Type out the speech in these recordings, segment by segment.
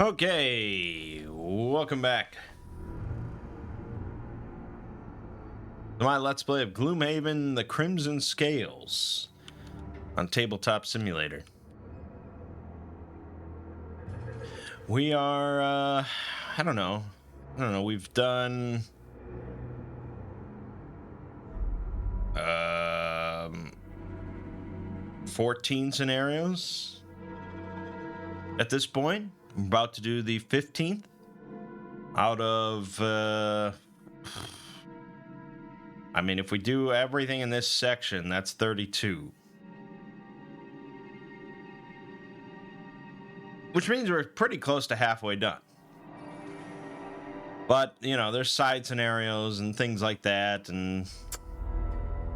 Okay, welcome back to my Let's Play of Gloomhaven, the Crimson Scales on Tabletop Simulator. We are, I don't know, we've done, 14 scenarios at this point. I'm about to do the 15th out of, I mean, if we do everything in this section, that's 32. Which means we're pretty close to halfway done. But, you know, there's side scenarios and things like that, and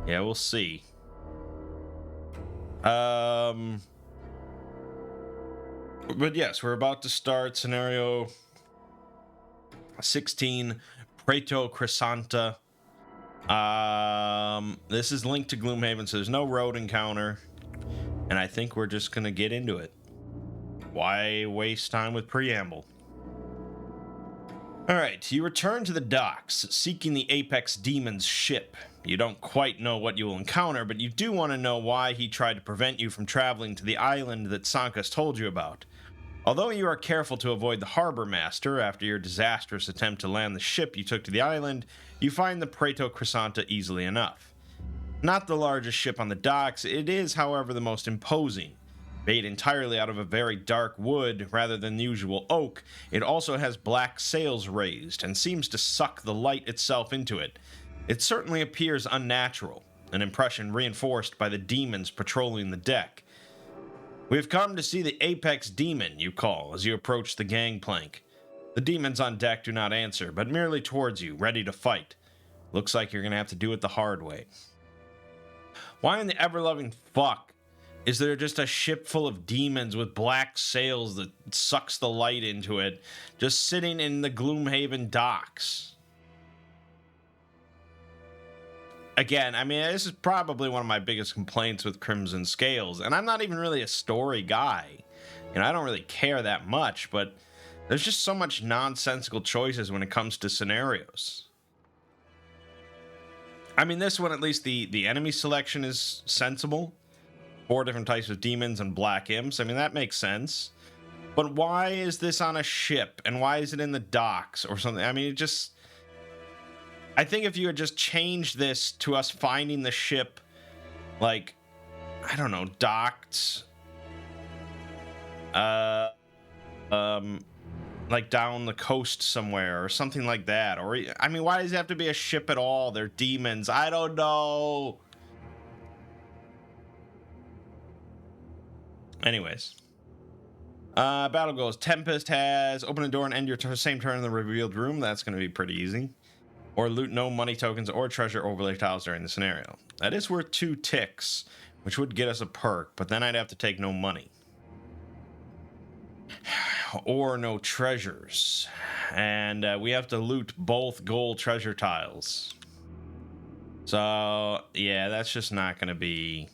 yeah, we'll see. But yes, we're about to start scenario 16, Praeto Crescenta. This is linked to Gloomhaven, so there's no road encounter, and I think we're just gonna get into it. Why waste time with preamble? Alright, you return to the docks, seeking the Apex Demon's ship. You don't quite know what you will encounter, but you do want to know why he tried to prevent you from traveling to the island that Sankas told you about. Although you are careful to avoid the harbor master after your disastrous attempt to land the ship you took to the island, you find the Praeto Crescenta easily enough. Not the largest ship on the docks, it is, however, the most imposing. Made entirely out of a very dark wood rather than the usual oak, it also has black sails raised and seems to suck the light itself into it. It certainly appears unnatural, an impression reinforced by the demons patrolling the deck. We have come to see the Apex Demon, you call, as you approach the gangplank. The demons on deck do not answer, but merely towards you, ready to fight. Looks like you're gonna have to do it the hard way. Why in the ever-loving fuck is there just a ship full of demons with black sails that sucks the light into it, just sitting in the Gloomhaven docks? Again, I mean, this is probably one of my biggest complaints with Crimson Scales, and I'm not even really a story guy. You know, I don't really care that much, but there's just so much nonsensical choices when it comes to scenarios. I mean, this one, at least the enemy selection is sensible. 4 different types of demons and black imps. I mean, that makes sense. But why is this on a ship? And why is it in the docks or something? I mean, it just... I think if you had just changed this to us finding the ship, like, I don't know, docked, like down the coast somewhere or something like that. Or, I mean, why does it have to be a ship at all? They're demons. I don't know. Anyways. Battle goes. Tempest has open a door and end your same turn in the revealed room. That's going to be pretty easy. Or loot no money tokens or treasure overlay tiles during the scenario. That is worth 2 ticks, which would get us a perk, but then I'd have to take no money. Or no treasures. And we have to loot both gold treasure tiles. So, yeah, that's just not going to be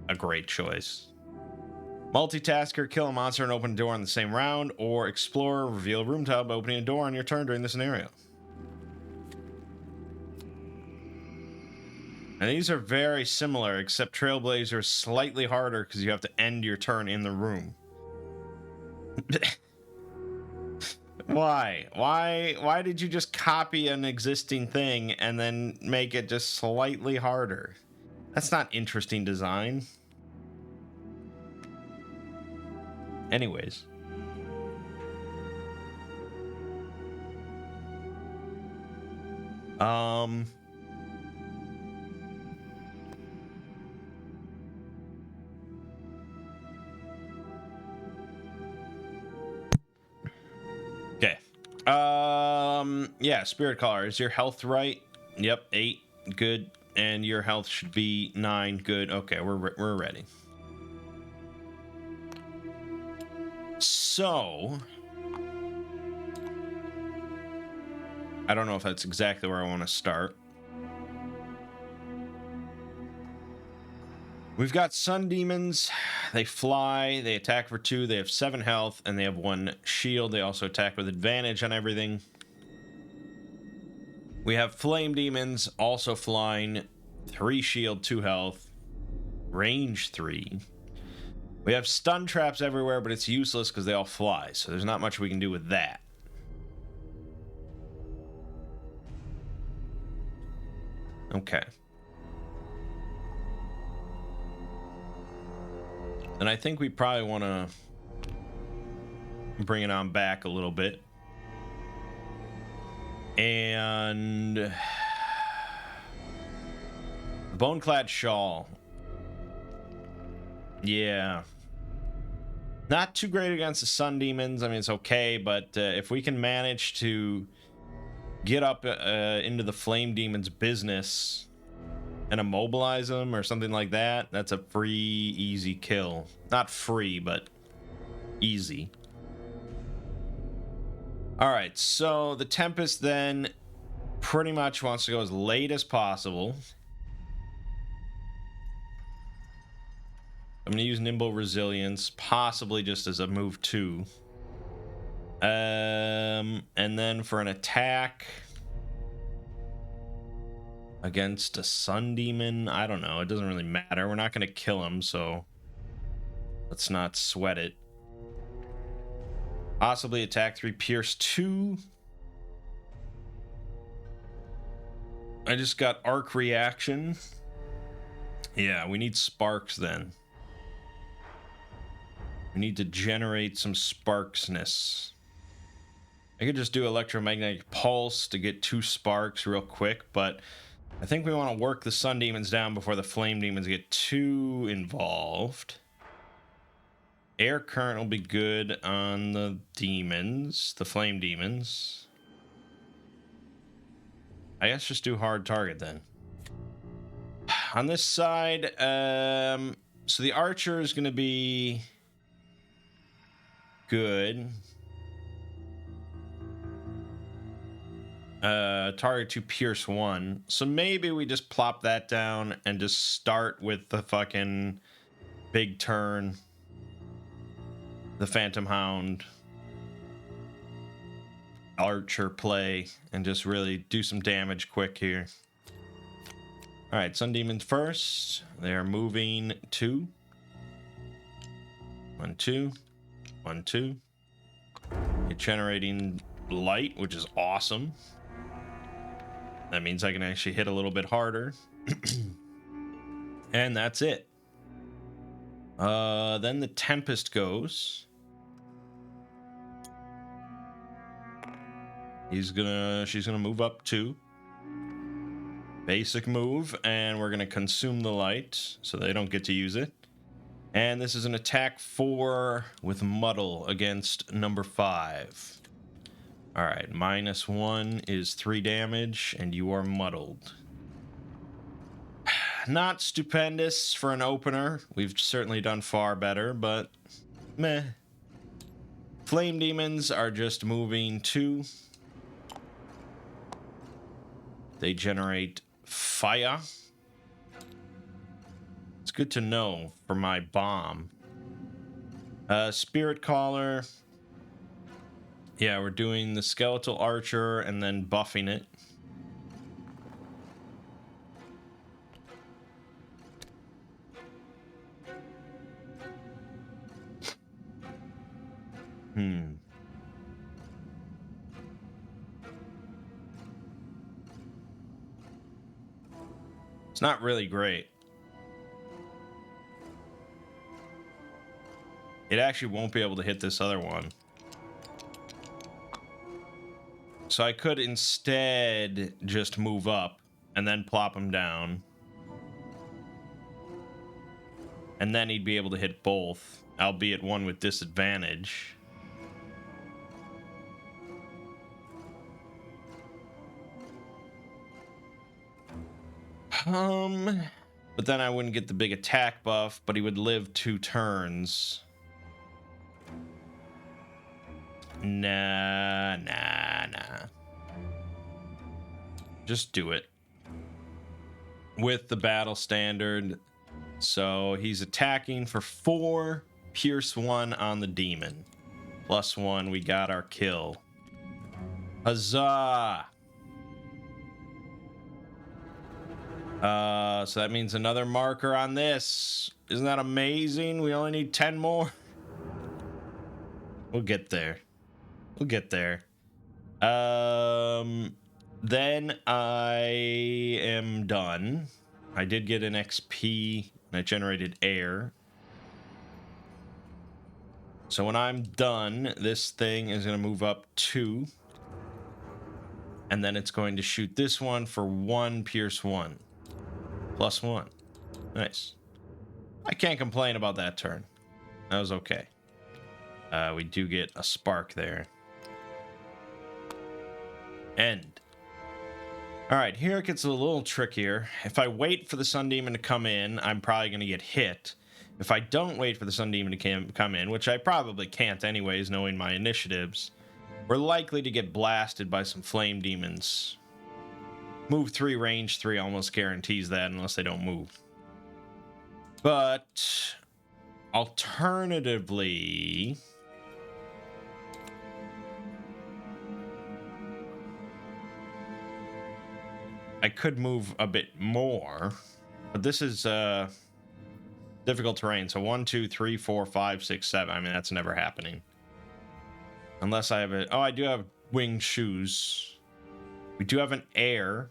a great choice. Multitasker, kill a monster and open a door in the same round, or explore, reveal a room tile by opening a door on your turn during the scenario. And these are very similar, except Trailblazer is slightly harder because you have to end your turn in the room. Why? Why did you just copy an existing thing and then make it just slightly harder? That's not interesting design. Anyways. Okay. Yeah, Spirit Caller, is your health right? Yep, 8. Good. And your health should be 9. Good. Okay, we're ready. So, I don't know if that's exactly where I want to start. We've got Sun Demons. They fly, they attack for 2, they have 7 health, and they have 1 shield. They also attack with advantage on everything. We have Flame Demons, also flying, 3 shield, 2 health, range 3. We have stun traps everywhere, but it's useless because they all fly, so there's not much we can do with that. Okay. And I think we probably want to bring it on back a little bit. And Boneclad Shawl. Yeah. Not too great against the Sun Demons. I mean, it's okay, but if we can manage to get up into the Flame Demons' business and immobilize them or something like that, that's a free, easy kill. Not free, but easy. All right, so the Tempest then pretty much wants to go as late as possible. I'm going to use Nimble Resilience, possibly just as a move 2. And then for an attack against a Sun Demon, I don't know. It doesn't really matter. We're not going to kill him, so let's not sweat it. Possibly attack 3, Pierce 2. I just got Arc Reaction. Yeah, we need sparks then. We need to generate some sparksness. I could just do Electromagnetic Pulse to get 2 sparks real quick, but I think we want to work the Sun Demons down before the Flame Demons get too involved. Air Current will be good on the demons, the Flame Demons. I guess just do Hard Target then. On this side, so the Archer is going to be good. Target to Pierce 1. So maybe we just plop that down and just start with the fucking big turn. The Phantom Hound. Archer play. And just really do some damage quick here. Alright, Sun Demons first. They are moving 2. 1, 2. 1, 2. You're generating light, which is awesome. That means I can actually hit a little bit harder. And that's it. Then the Tempest goes. She's gonna move up 2. Basic move, and we're gonna consume the light, so they don't get to use it. And this is an attack 4 with Muddle against number 5. Alright, -1 is 3 damage, and you are muddled. Not stupendous for an opener. We've certainly done far better, but meh. Flame Demons are just moving 2. They generate fire. It's good to know for my bomb. Spirit Caller. Yeah, we're doing the Skeletal Archer and then buffing it. It's not really great. It actually won't be able to hit this other one. So I could instead just move up and then plop him down. And then he'd be able to hit both, albeit one with disadvantage. But then I wouldn't get the big attack buff, but he would live 2 turns. Nah. Just do it. With the battle standard, So he's attacking for 4, pierce 1 on the demon. +1, we got our kill. Huzzah! So that means another marker on this. Isn't that amazing? We only need 10 more. We'll get there. We'll get there. Then I am done. I did get an XP and I generated air. So when I'm done, this thing is going to move up 2. And then it's going to shoot this one for 1, pierce 1. +1. Nice. I can't complain about that turn. That was okay. We do get a spark there. End. All right, here it gets a little trickier. If I wait for the Sun Demon to come in, I'm probably going to get hit. If I don't wait for the Sun Demon to come in, which I probably can't anyways, knowing my initiatives, we're likely to get blasted by some flame demons. Move 3, range 3 almost guarantees that unless they don't move. But alternatively, I could move a bit more, but this is difficult terrain. So 1, 2, 3, 4, 5, 6, 7. I mean, that's never happening. Unless I have a... Oh, I do have winged shoes. We do have an air.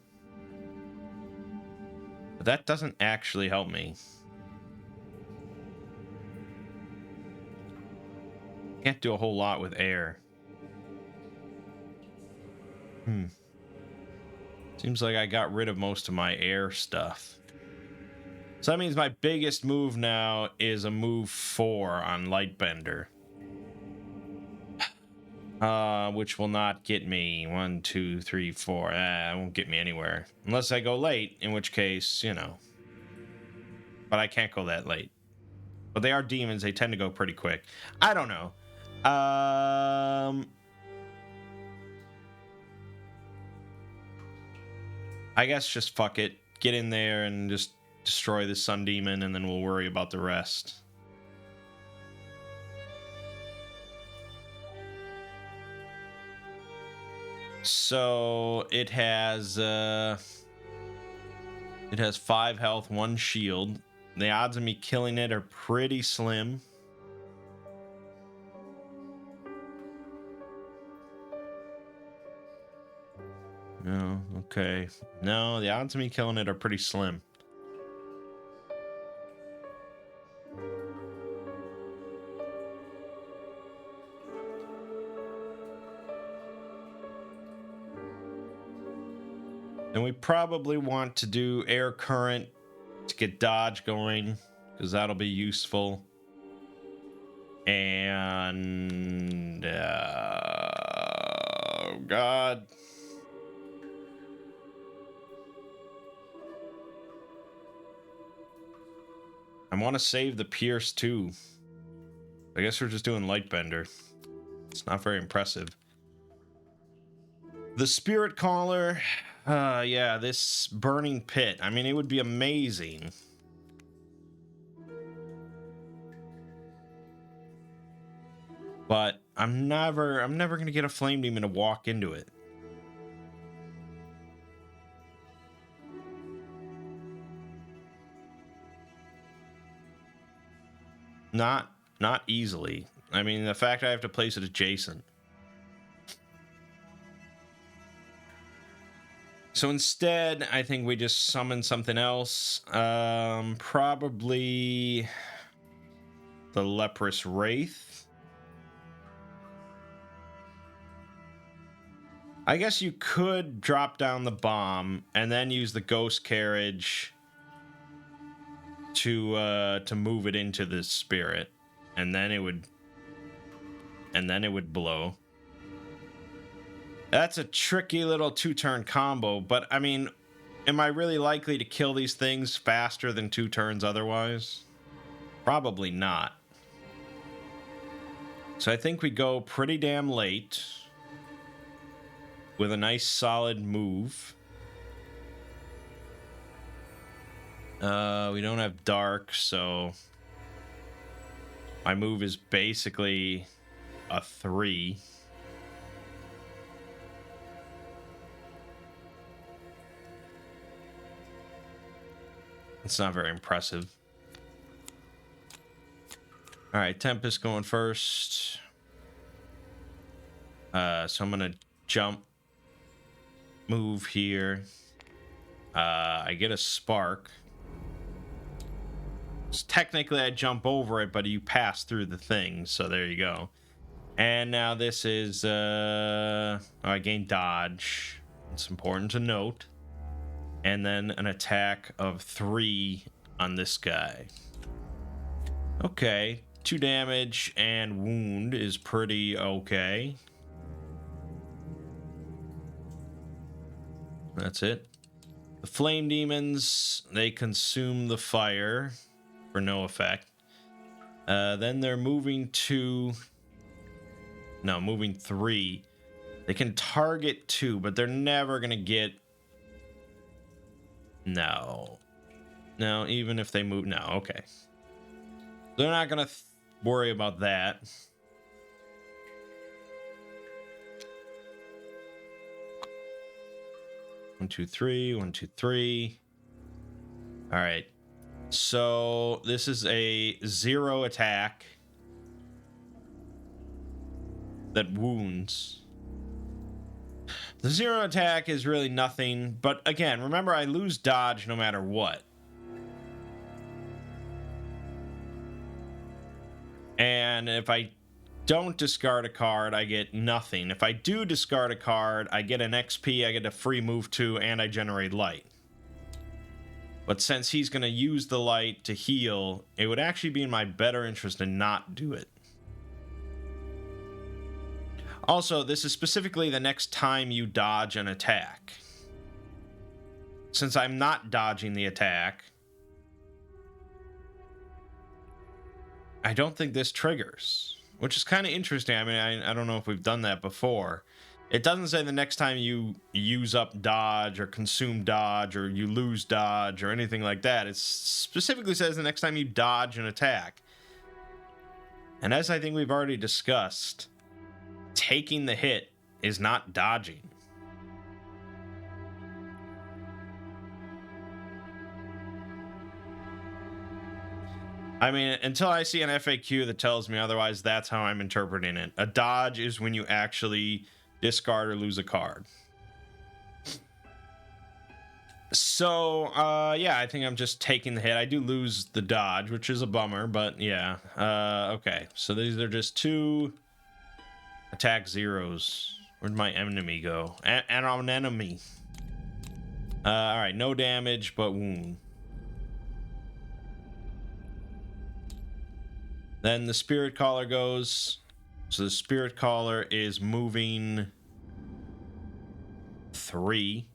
But that doesn't actually help me. Can't do a whole lot with air. Seems like I got rid of most of my air stuff. So that means my biggest move now is a move 4 on Lightbender. Which will not get me 1, 2, 3, 4. It won't get me anywhere. Unless I go late, in which case, you know. But I can't go that late. But they are demons. They tend to go pretty quick. I don't know. I guess just fuck it. Get in there and just destroy the Sun Demon, and then we'll worry about the rest. So it has 5 health, 1 shield. The odds of me killing it are pretty slim. No, okay. No, the odds of me killing it are pretty slim. And we probably want to do air current to get dodge going, because that'll be useful. And oh god. I want to save the Pierce too. I guess we're just doing Lightbender. It's not very impressive. The Spirit Caller, yeah, this Burning Pit. I mean, it would be amazing. But I'm never gonna get a Flame Demon to walk into it. Not easily. I mean, the fact I have to place it adjacent. So instead, I think we just summon something else. Probably the Leprous Wraith. I guess you could drop down the bomb and then use the Ghost Carriage to move it into the spirit, and then it would blow. That's a tricky little 2-turn combo, but I mean, am I really likely to kill these things faster than 2 turns otherwise? Probably not. So I think we go pretty damn late with a nice solid move. We don't have dark, so my move is basically a 3. It's not very impressive. All right, Tempest going first. So I'm gonna jump, move here. I get a spark. So technically, I jump over it, but you pass through the thing. So there you go. And now this is I gain dodge. It's important to note. And then an attack of 3 on this guy. Okay, 2 damage and wound is pretty okay. That's it. The flame demons, they consume the fire for no effect. Then they're moving to... No, moving 3. They can target 2, but they're never going to get... No. No, even if they move... No, okay. They're not going to worry about that. One, two, three. 1, 2, 3. All right. So this is a 0 attack that wounds. The 0 attack is really nothing, but again, remember I lose dodge no matter what. And if I don't discard a card, I get nothing. If I do discard a card, I get an XP, I get a free move 2, and I generate light. But since he's going to use the light to heal, it would actually be in my better interest to not do it. Also, this is specifically the next time you dodge an attack. Since I'm not dodging the attack, I don't think this triggers, which is kind of interesting. I mean, I don't know if we've done that before. It doesn't say the next time you use up dodge or consume dodge or you lose dodge or anything like that. It specifically says the next time you dodge an attack. And as I think we've already discussed, taking the hit is not dodging. I mean, until I see an FAQ that tells me otherwise, that's how I'm interpreting it. A dodge is when you actually discard or lose a card. So, yeah, I think I'm just taking the hit. I do lose the dodge, which is a bummer, but yeah. Okay, so these are just 2 attack 0s. Where'd my enemy go? An enemy. All right, no damage, but wound. Then the Spirit Caller goes. So the Spirit Caller is moving 3,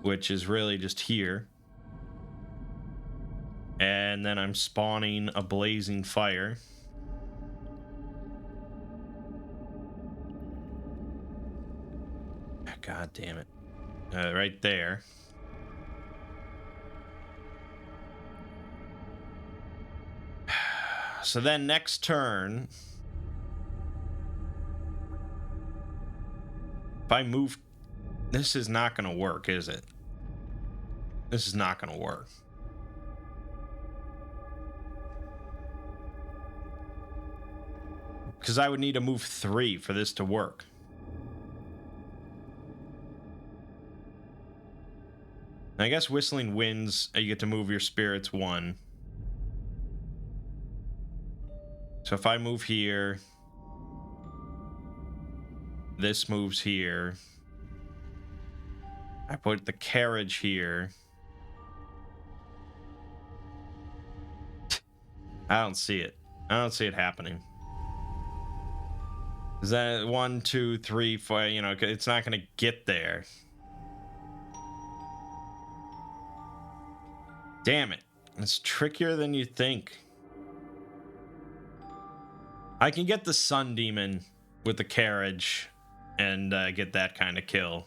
which is really just here. And then I'm spawning a Blazing Fire. God damn it. Right there. So then next turn, if I move, this is not going to work, is it? This is not going to work. Because I would need to move 3 for this to work. I guess Whistling Winds, you get to move your spirits 1. So if I move here, this moves here. I put the carriage here. I don't see it. I don't see it happening. Is that 1, 2, 3, 4? You know, it's not going to get there. Damn it. It's trickier than you think. I can get the Sun Demon with the carriage and get that kind of kill.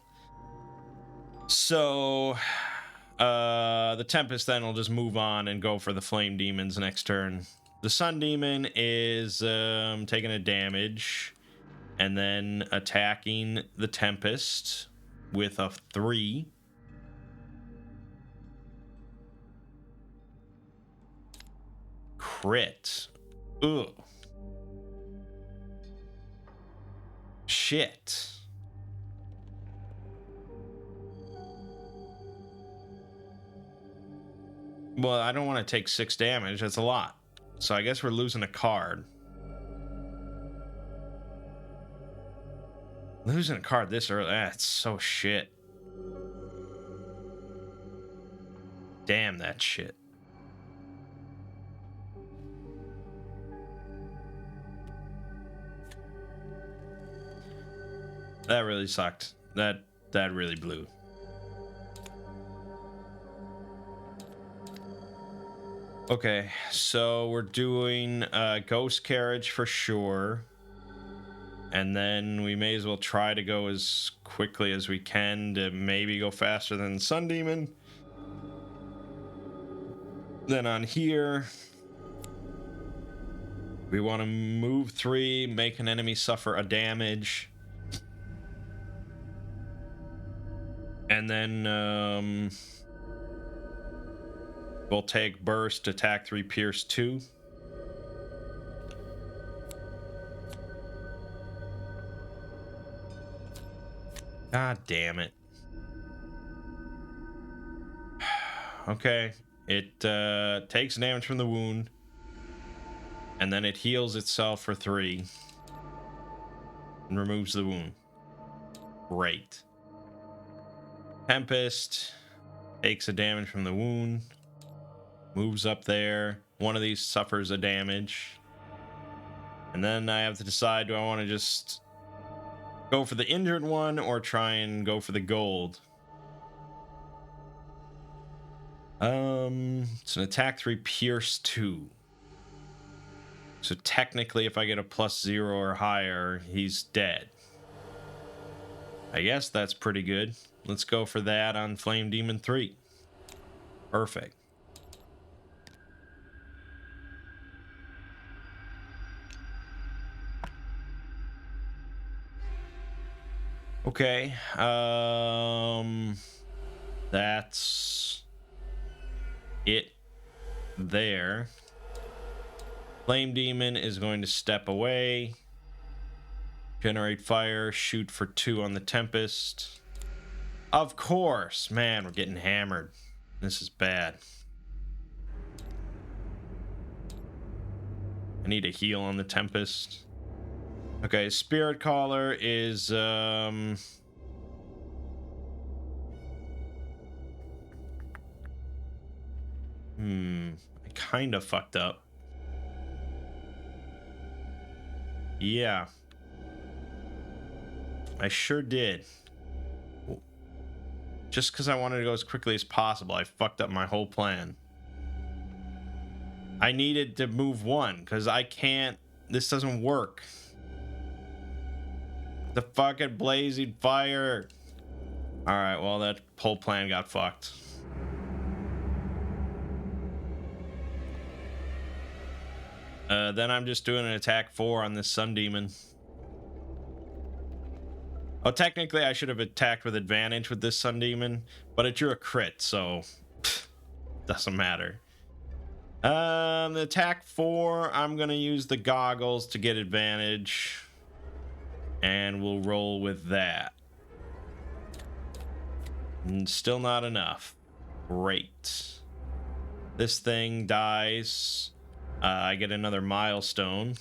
So, The Tempest then will just move on and go for the Flame Demons next turn. The Sun Demon is taking a damage and then attacking the Tempest with a 3. Crit. Ugh. Shit. Well, I don't want to take 6 damage. That's a lot. So I guess we're losing a card. Losing a card this early. That's so shit. Damn that shit. That really sucked. That really blew. Okay, so we're doing Ghost Carriage for sure. And then we may as well try to go as quickly as we can to maybe go faster than Sun Demon. Then on here, we want to move 3, make an enemy suffer a damage. And then we'll take Burst, attack 3, pierce 2. God damn it. Okay. It takes damage from the wound. And then it heals itself for 3. And removes the wound. Great. Tempest takes a damage from the wound. Moves up there. One of these suffers a damage. And then I have to decide, do I want to just go for the injured one or try and go for the gold? It's an attack 3, pierce 2. So technically, if I get a +0 or higher, he's dead. I guess that's pretty good. Let's go for that on Flame Demon 3. Perfect. Okay. That's it there. Flame Demon is going to step away. Generate fire, shoot for 2 on the Tempest. Of course. Man, we're getting hammered. This is bad. I need a heal on the Tempest. Okay, Spirit Caller is I kind of fucked up. Yeah. I sure did. Just because I wanted to go as quickly as possible, I fucked up my whole plan. I needed to move 1 because I can't. This doesn't work. The fucking blazing fire. All right, well, that whole plan got fucked. Then I'm just doing an attack 4 on this Sun Demon. Oh, technically, I should have attacked with advantage with this Sun Demon, but it drew a crit, so doesn't matter. The attack 4, I'm gonna use the goggles to get advantage, and we'll roll with that. And still not enough. Great. This thing dies. I get another milestone.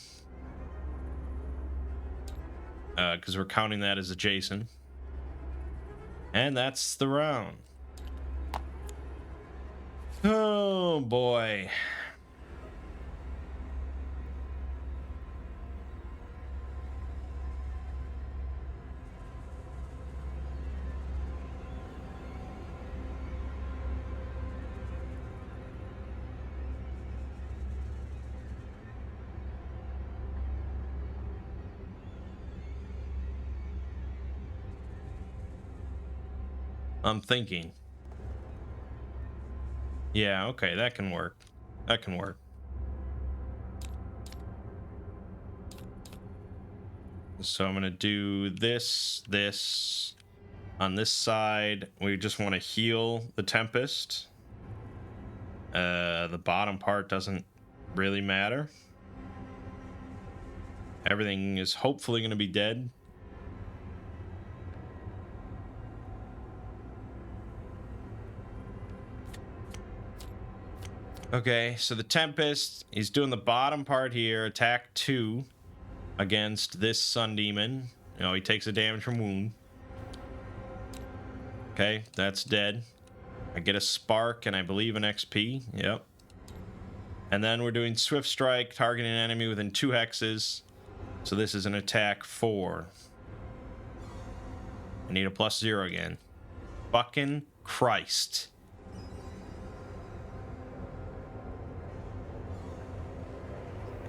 Because we're counting that as adjacent. And that's the round. Oh boy. I'm thinking. Yeah, okay, that can work. That can work. So I'm gonna do this. On this side, we just want to heal the Tempest. The bottom part doesn't really matter. Everything is hopefully gonna be dead. Okay, so the Tempest, he's doing the bottom part here, attack 2 against this Sun Demon. You know, he takes a damage from wound. Okay, that's dead. I get a spark and I believe an XP. Yep. And then we're doing Swift Strike, targeting an enemy within 2 hexes. So this is an attack 4. I need a +0 again. Fucking Christ.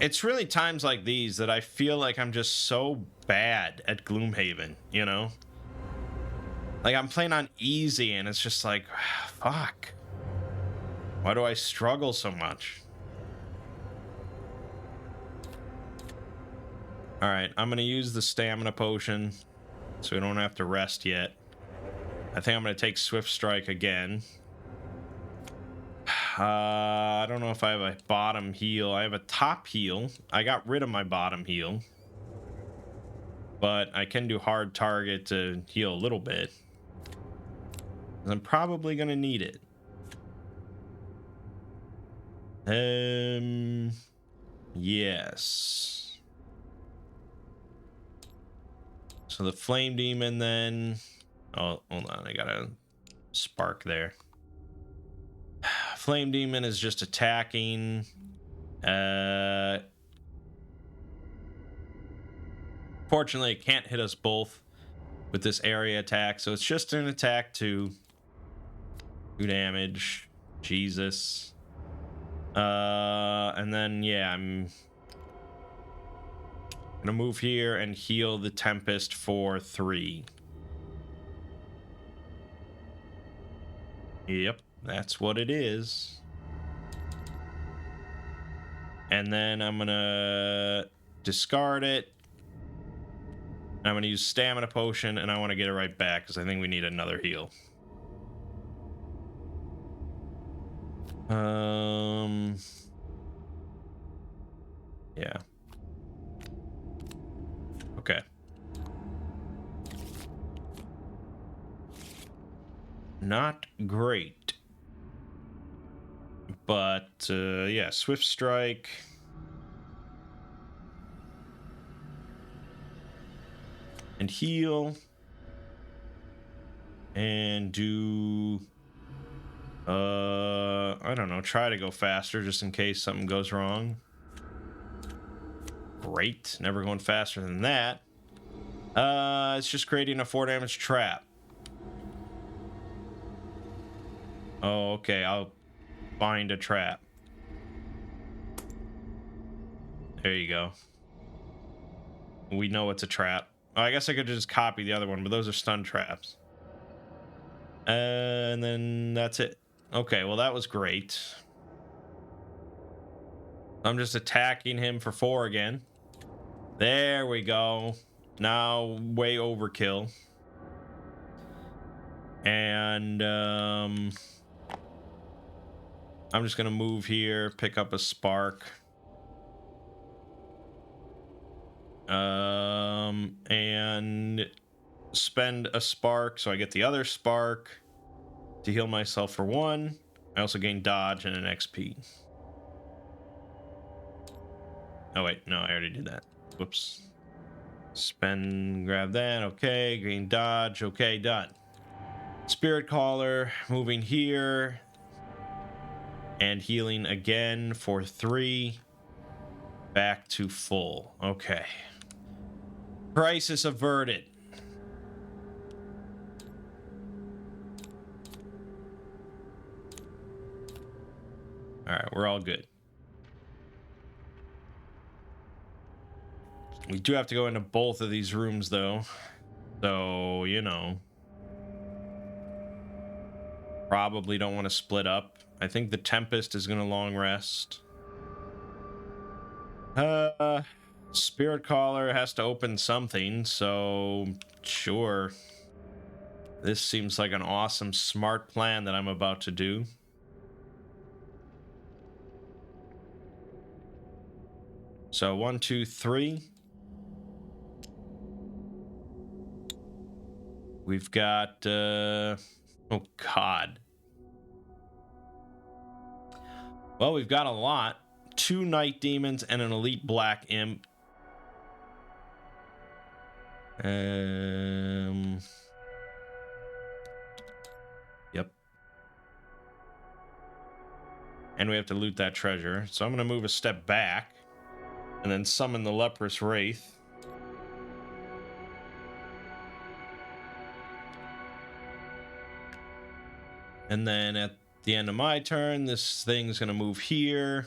It's really times like these that I feel like I'm just so bad at Gloomhaven, you know? Like, I'm playing on easy and it's just like, fuck. Why do I struggle so much? Alright, I'm gonna use the stamina potion so we don't have to rest yet. I think I'm gonna take Swift Strike again. I don't know if I have a bottom heal. I have a top heal. I got rid of my bottom heal. But I can do hard target to heal a little bit. I'm probably gonna need it. Yes. So the Flame Demon then... Oh, hold on. I got a spark there. Flame Demon is just attacking. Fortunately, it can't hit us both with this area attack, so it's just an attack 2 damage. Jesus. And then yeah, I'm gonna move here and heal the Tempest for 3. Yep, that's what it is. And then I'm gonna discard it. I'm gonna use Stamina Potion, and I want to get it right back because I think we need another heal. Yeah. Okay. Not great. But, yeah, Swift Strike. And heal. And do... I don't know, try to go faster just in case something goes wrong. Great, never going faster than that. It's just creating a 4 damage trap. Oh, okay, I'll find a trap. There you go. We know it's a trap. Oh, I guess I could just copy the other one, but those are stun traps. And then that's it. Okay, well, that was great. I'm just attacking him for 4 again. There we go. Now, way overkill. And, I'm just gonna move here, pick up a spark. And spend a spark so I get the other spark to heal myself for 1. I also gain dodge and an XP. Oh wait, no, I already did that. Whoops. Spend, grab that. Okay, gain dodge. Okay, done. Spirit Caller, moving here. And healing again for 3. Back to full. Okay. Crisis averted. All right, we're all good. We do have to go into both of these rooms, though. So, you know. Probably don't want to split up. I think the Tempest is gonna long rest. Spirit Caller has to open something, so sure. This seems like an awesome, smart plan that I'm about to do. So 1, 2, 3. We've got, oh God. Well, we've got a lot. 2 Night Demons and an Elite Black Imp. Yep. And we have to loot that treasure. So I'm going to move a step back and then summon the Leprous Wraith. And then at the end of my turn, this thing's going to move here.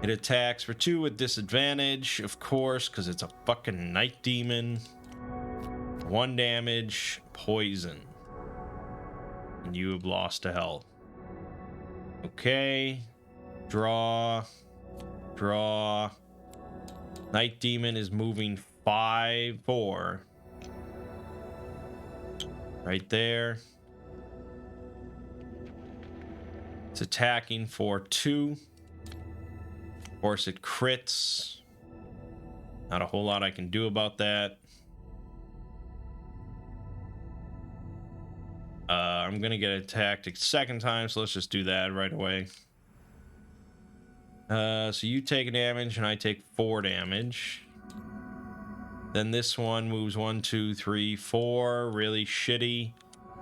It attacks for 2 with disadvantage, of course, because it's a fucking Night Demon. 1 damage, poison. And you have lost a health. Okay. Draw. Draw. Night Demon is moving 4. Right there. It's attacking for 2. Of course, it crits. Not a whole lot I can do about that. I'm gonna get attacked a second time, so let's just do that right away. So you take damage and I take 4 damage. Then this one moves 1, 2, 3, 4. Really shitty.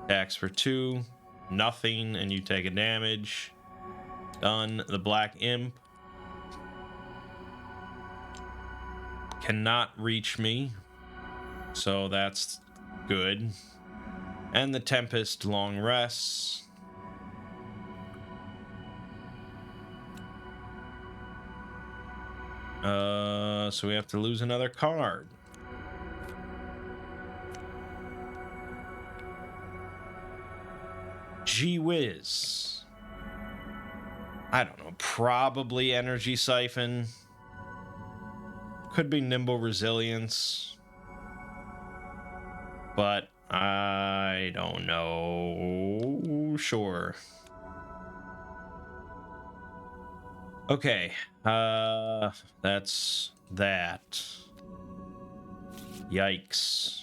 Attacks for 2. Nothing, and you take a damage. Done. The Black Imp cannot reach me, so that's good. And the Tempest long rests. So we have to lose another card. Gee whiz. I don't know, probably Energy Siphon. Could be Nimble Resilience. But I don't know. Sure. Okay. That's that. Yikes.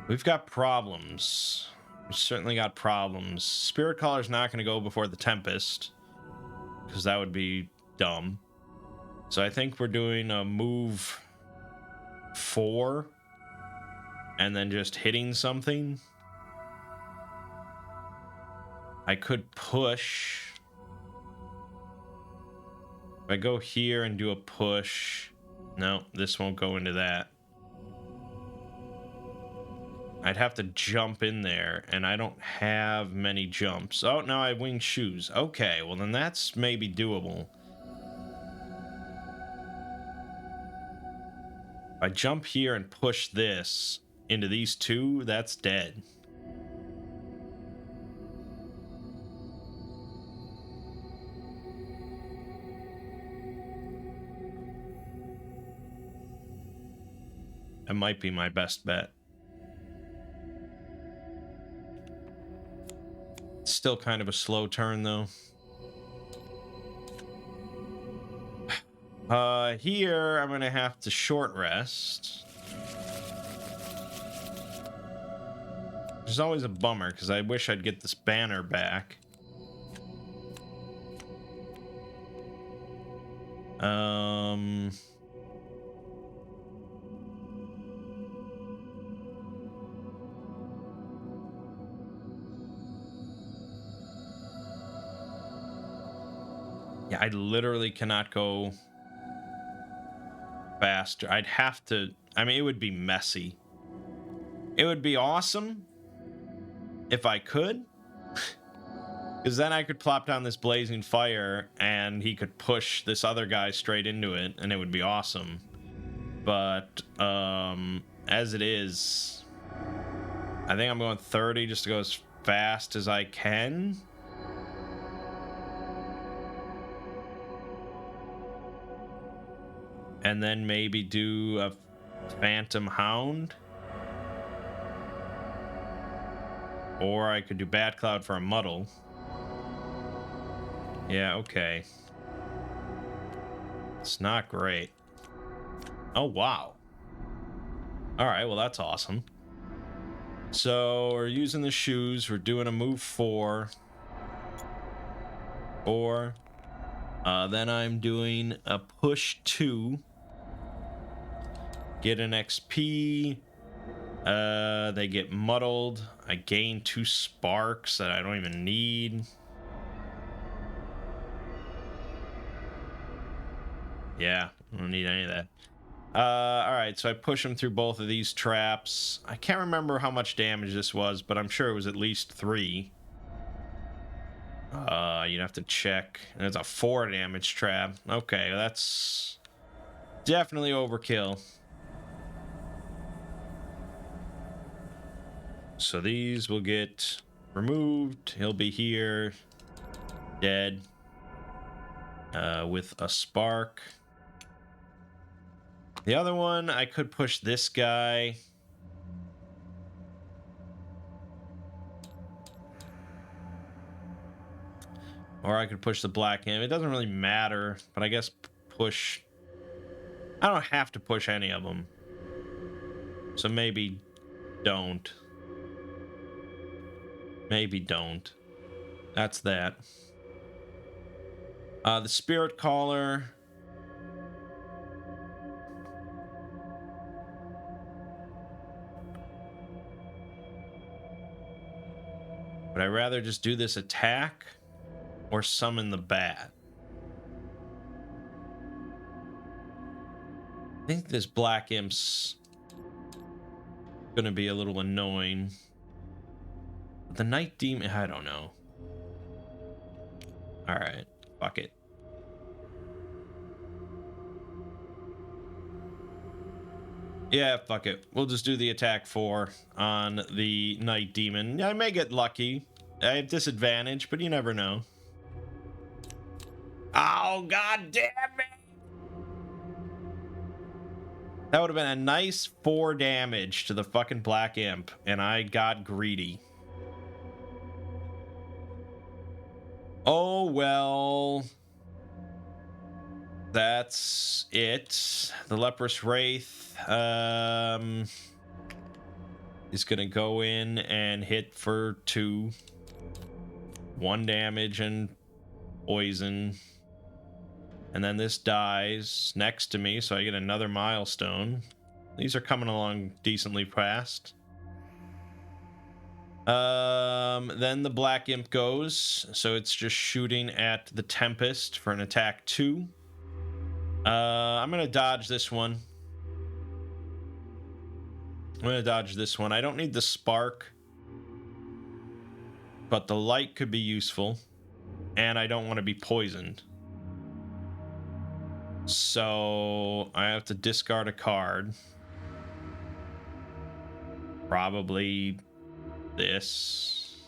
We've got problems. We've certainly got problems. Spirit Caller's not going to go before the Tempest, because that would be dumb. So I think we're doing a move 4 and then just hitting something. I could push. If I go here and do a push, no, this won't go into that. I'd have to jump in there, and I don't have many jumps. Oh, no, I have winged shoes. Okay, well then that's maybe doable. If I jump here and push this into these 2, that's dead. That might be my best bet. Still kind of a slow turn, though. Here, I'm going to have to short rest. Which is always a bummer, because I wish I'd get this banner back. Yeah, I literally cannot go faster. I'd have to, I mean, it would be messy. It would be awesome if I could, because then I could plop down this blazing fire and he could push this other guy straight into it and it would be awesome. But as it is, I think I'm going 30 just to go as fast as I can. And then maybe do a Phantom Hound. Or I could do Bat Cloud for a muddle. Yeah, okay. It's not great. Oh, wow. Alright, well, that's awesome. So, we're using the shoes. We're doing a move 4. Then I'm doing a push 2. Get an XP. They get muddled. I gain 2 sparks that I don't even need. Yeah, I don't need any of that. Alright, so I push him through both of these traps. I can't remember how much damage this was, but I'm sure it was at least 3. You'd have to check. It's a 4 damage trap. Okay, that's definitely overkill. So these will get removed. He'll be here, dead, with a spark. The other one, I could push this guy. Or I could push the black imp. It doesn't really matter, but I guess push... I don't have to push any of them. So maybe don't. Maybe don't. That's that. The Spirit Caller. Would I rather just do this attack or summon the bat? I think this black imp's gonna be a little annoying. The Night Demon, I don't know. Alright, fuck it. Yeah, fuck it. We'll just do the attack 4 on the Night Demon. I may get lucky. I have disadvantage, but you never know. Oh, god damn it! That would have been a nice 4 damage to the fucking Black Imp, and I got greedy. Oh, well. That's it. The Leprous Wraith is gonna go in and hit for 2. 1 damage and poison. And then this dies next to me, so I get another milestone. These are coming along decently fast. Then the Black Imp goes, so it's just shooting at the Tempest for an attack 2. I'm gonna dodge this one. I don't need the spark, but the light could be useful, and I don't want to be poisoned. So I have to discard a card. Probably this.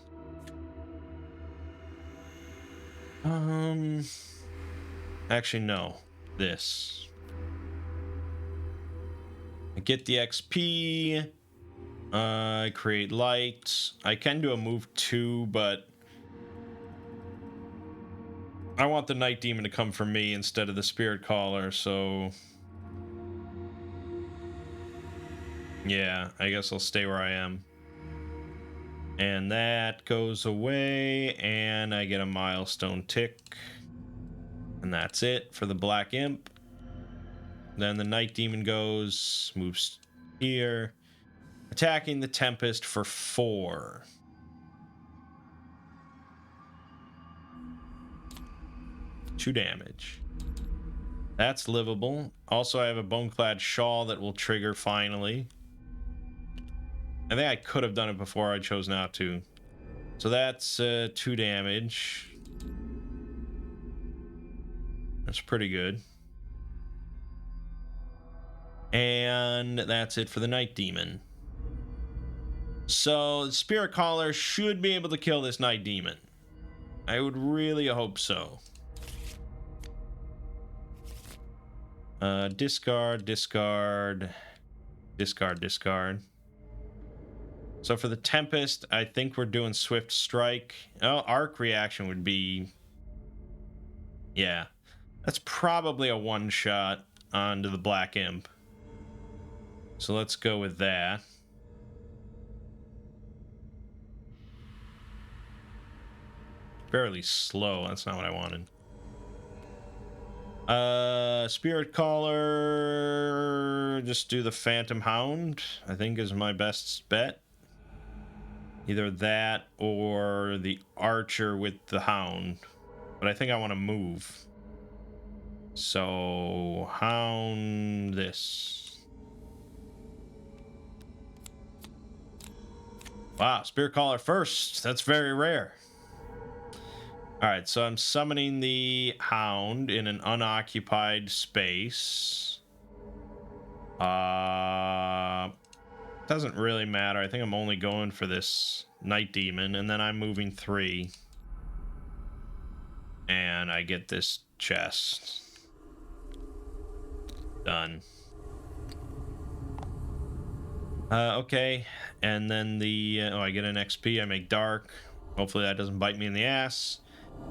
Actually, no. This. I get the XP. I create light. I can do a move 2, but I want the Night Demon to come for me instead of the Spirit Caller, so yeah, I guess I'll stay where I am. And that goes away, and I get a milestone tick. And that's it for the Black Imp. Then the Night Demon goes, moves here, attacking the Tempest for 4. Two damage. That's livable. Also, I have a Boneclad Shawl that will trigger finally. I think I could have done it before, I chose not to. So that's 2 damage. That's pretty good. And that's it for the Night Demon. So the Spirit Caller should be able to kill this Night Demon. I would really hope so. Discard, discard, discard, discard. So for the Tempest, I think we're doing Swift Strike. Oh, Arc Reaction would be... Yeah. That's probably a one-shot onto the Black Imp. So let's go with that. Fairly slow. That's not what I wanted. Spirit Caller. Just do the Phantom Hound, I think is my best bet. Either that or the Archer with the Hound. But I think I want to move. So, Hound this. Wow, Spirit Caller first. That's very rare. Alright, so I'm summoning the Hound in an unoccupied space. Doesn't really matter. I think I'm only going for this Night Demon, and then I'm moving 3. And I get this chest. Done. Okay, and then the... I get an XP, I make Dark. Hopefully that doesn't bite me in the ass.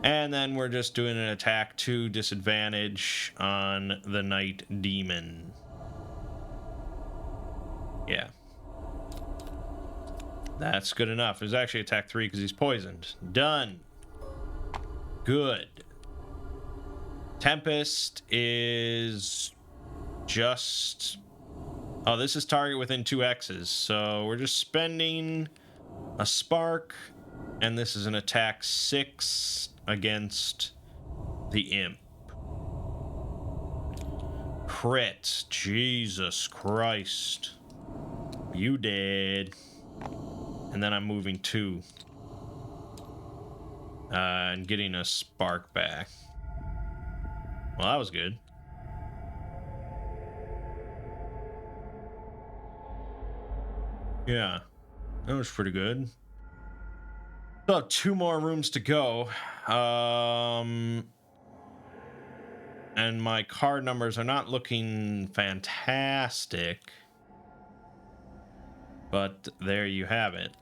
And then we're just doing an attack 2 disadvantage on the Night Demon. Yeah. That's good enough. There's actually attack 3 because he's poisoned. Done. Good. Tempest is just... Oh, this is target within 2 X's. So we're just spending a spark. And this is an attack 6 against the Imp. Crit. Jesus Christ. You dead. And then I'm moving 2. And getting a spark back. Well, that was good. Yeah. That was pretty good. Still have 2 more rooms to go. And my card numbers are not looking fantastic. But there you have it.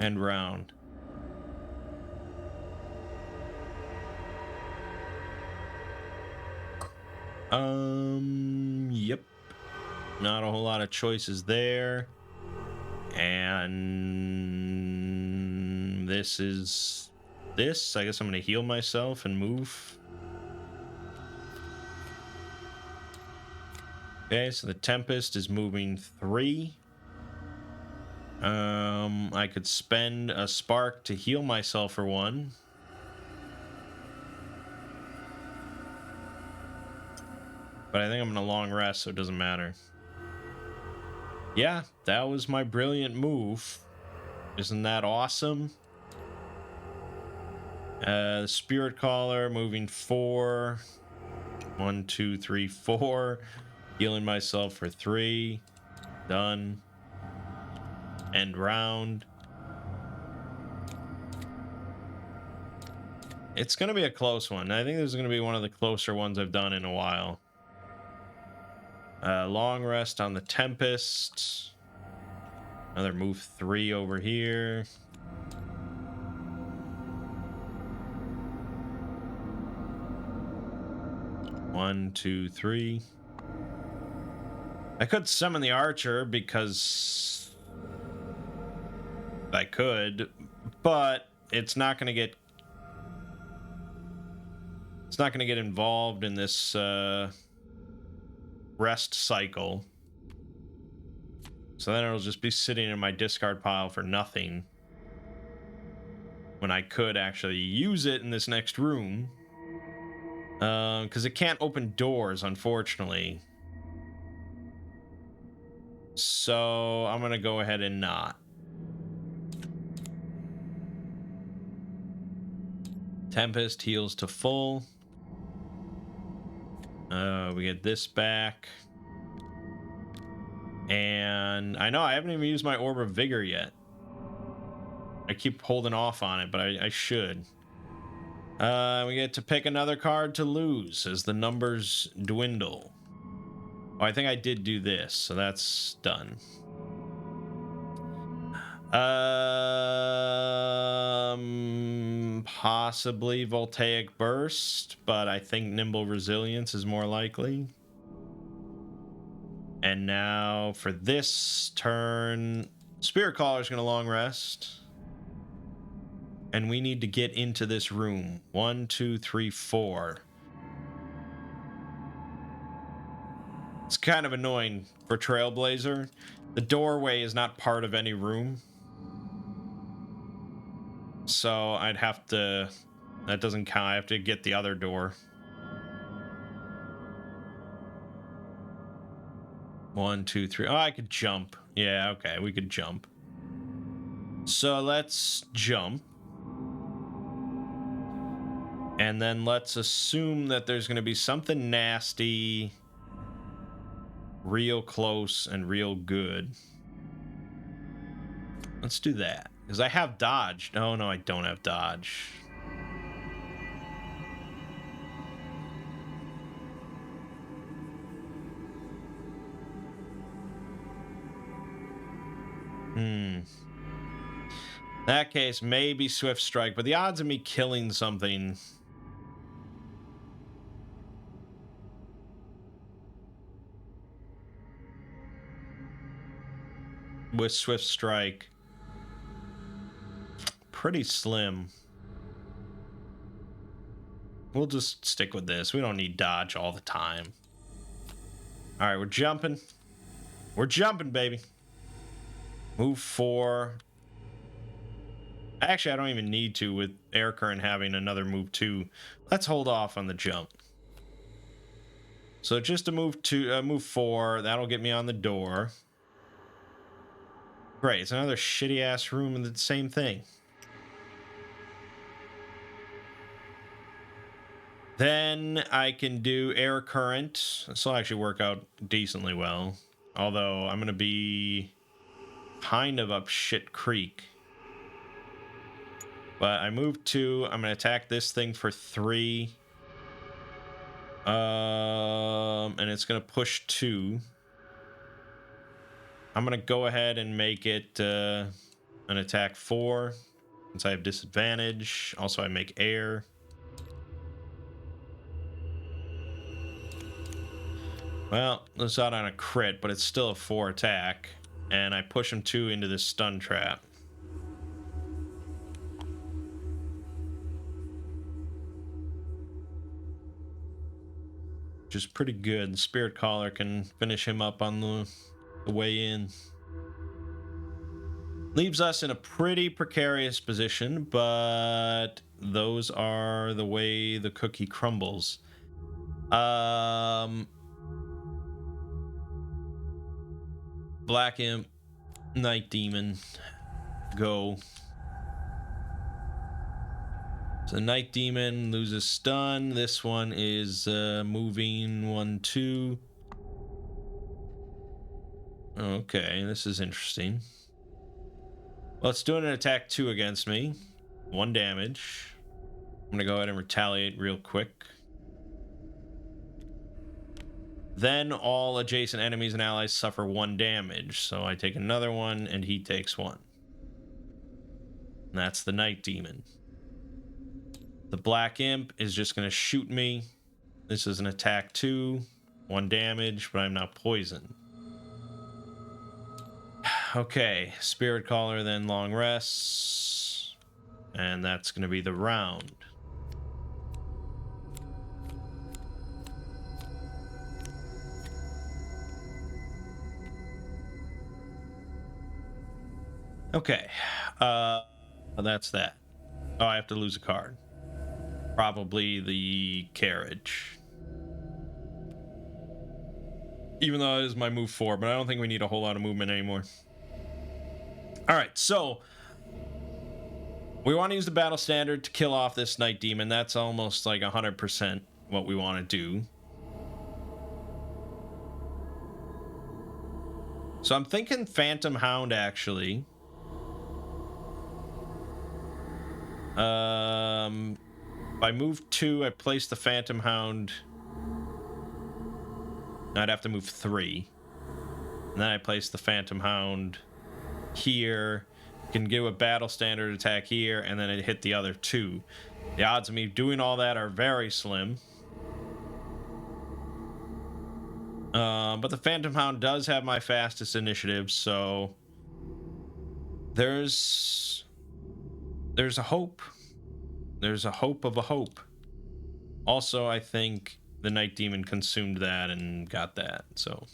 End round. Yep. Not a whole lot of choices there. And this is this. I guess I'm gonna heal myself and move. Okay, so the Tempest is moving 3. I could spend a spark to heal myself for 1. But I think I'm in a long rest, so it doesn't matter. Yeah, that was my brilliant move. Isn't that awesome? Spirit Caller moving 4. 1, 2, 3, 4. Healing myself for 3. Done. End round. It's going to be a close one. I think this is going to be one of the closer ones I've done in a while. Long rest on the Tempest. Another move 3 over here. One, 2, 3. I could summon the Archer because I could, but it's not going to get involved in this rest cycle. So then it'll just be sitting in my discard pile for nothing when I could actually use it in this next room. Because it can't open doors, unfortunately. So I'm going to go ahead and not. Tempest heals to full. We get this back. And I know I haven't even used my Orb of Vigor yet. I keep holding off on it, but I should. We get to pick another card to lose as the numbers dwindle. Oh, I think I did do this, so that's done. Possibly Voltaic Burst, but I think Nimble Resilience is more likely. And now for this turn, Spirit Caller is going to long rest. And we need to get into this room. 1, 2, 3, 4. It's kind of annoying for Trailblazer. The doorway is not part of any room. So I'd have to... That doesn't count. I have to get the other door. 1, 2, 3. Oh, I could jump. Yeah, okay, we could jump. So let's jump. And then let's assume that there's going to be something nasty, real close, and real good. Let's do that. Because I have dodge. Oh, no, I don't have dodge. In that case, maybe Swift Strike. But the odds of me killing something... with Swift Strike... pretty slim. We'll just stick with this. We don't need dodge all the time. All right, we're jumping. We're jumping, baby. Move 4. Actually, I don't even need to with Air Current having another move 2. Let's hold off on the jump. So just to move 4, that'll get me on the door. Great, it's another shitty ass room and the same thing. Then I can do Air Current. This will actually work out decently well. Although I'm going to be kind of up shit creek. But I move 2. I'm going to attack this thing for 3. And it's going to push 2. I'm going to go ahead and make it an attack 4. Since I have disadvantage. Also, I make air. Well, it's out on a crit, but it's still a 4 attack. And I push him 2 into this stun trap. Which is pretty good. The Spirit Caller can finish him up on the way in. Leaves us in a pretty precarious position, but those are the way the cookie crumbles. Black Imp, Night Demon, go. So Night Demon loses stun. This one is moving 1, 2. Okay, this is interesting. Well, it's doing an attack 2 against me. 1 damage. I'm gonna go ahead and retaliate real quick. Then all adjacent enemies and allies suffer 1 damage. So I take another one and he takes 1. And that's the Night Demon. The Black Imp is just going to shoot me. This is an attack 2. 1 damage, but I'm not poisoned. Okay, Spirit Caller, then long rests. And that's going to be the round. Okay, that's that. Oh, I have to lose a card. Probably the carriage. Even though it is my move 4, but I don't think we need a whole lot of movement anymore. Alright, so we want to use the battle standard to kill off this Night Demon. That's almost like 100% what we want to do. So I'm thinking Phantom Hound, actually. If I move 2, I place the Phantom Hound. I'd have to move 3. And then I place the Phantom Hound here. Can do a battle standard attack here, and then it hit the other 2. The odds of me doing all that are very slim. But the Phantom Hound does have my fastest initiative, so there's a hope. There's a hope of a hope. Also, I think the Night Demon consumed that and got that, so.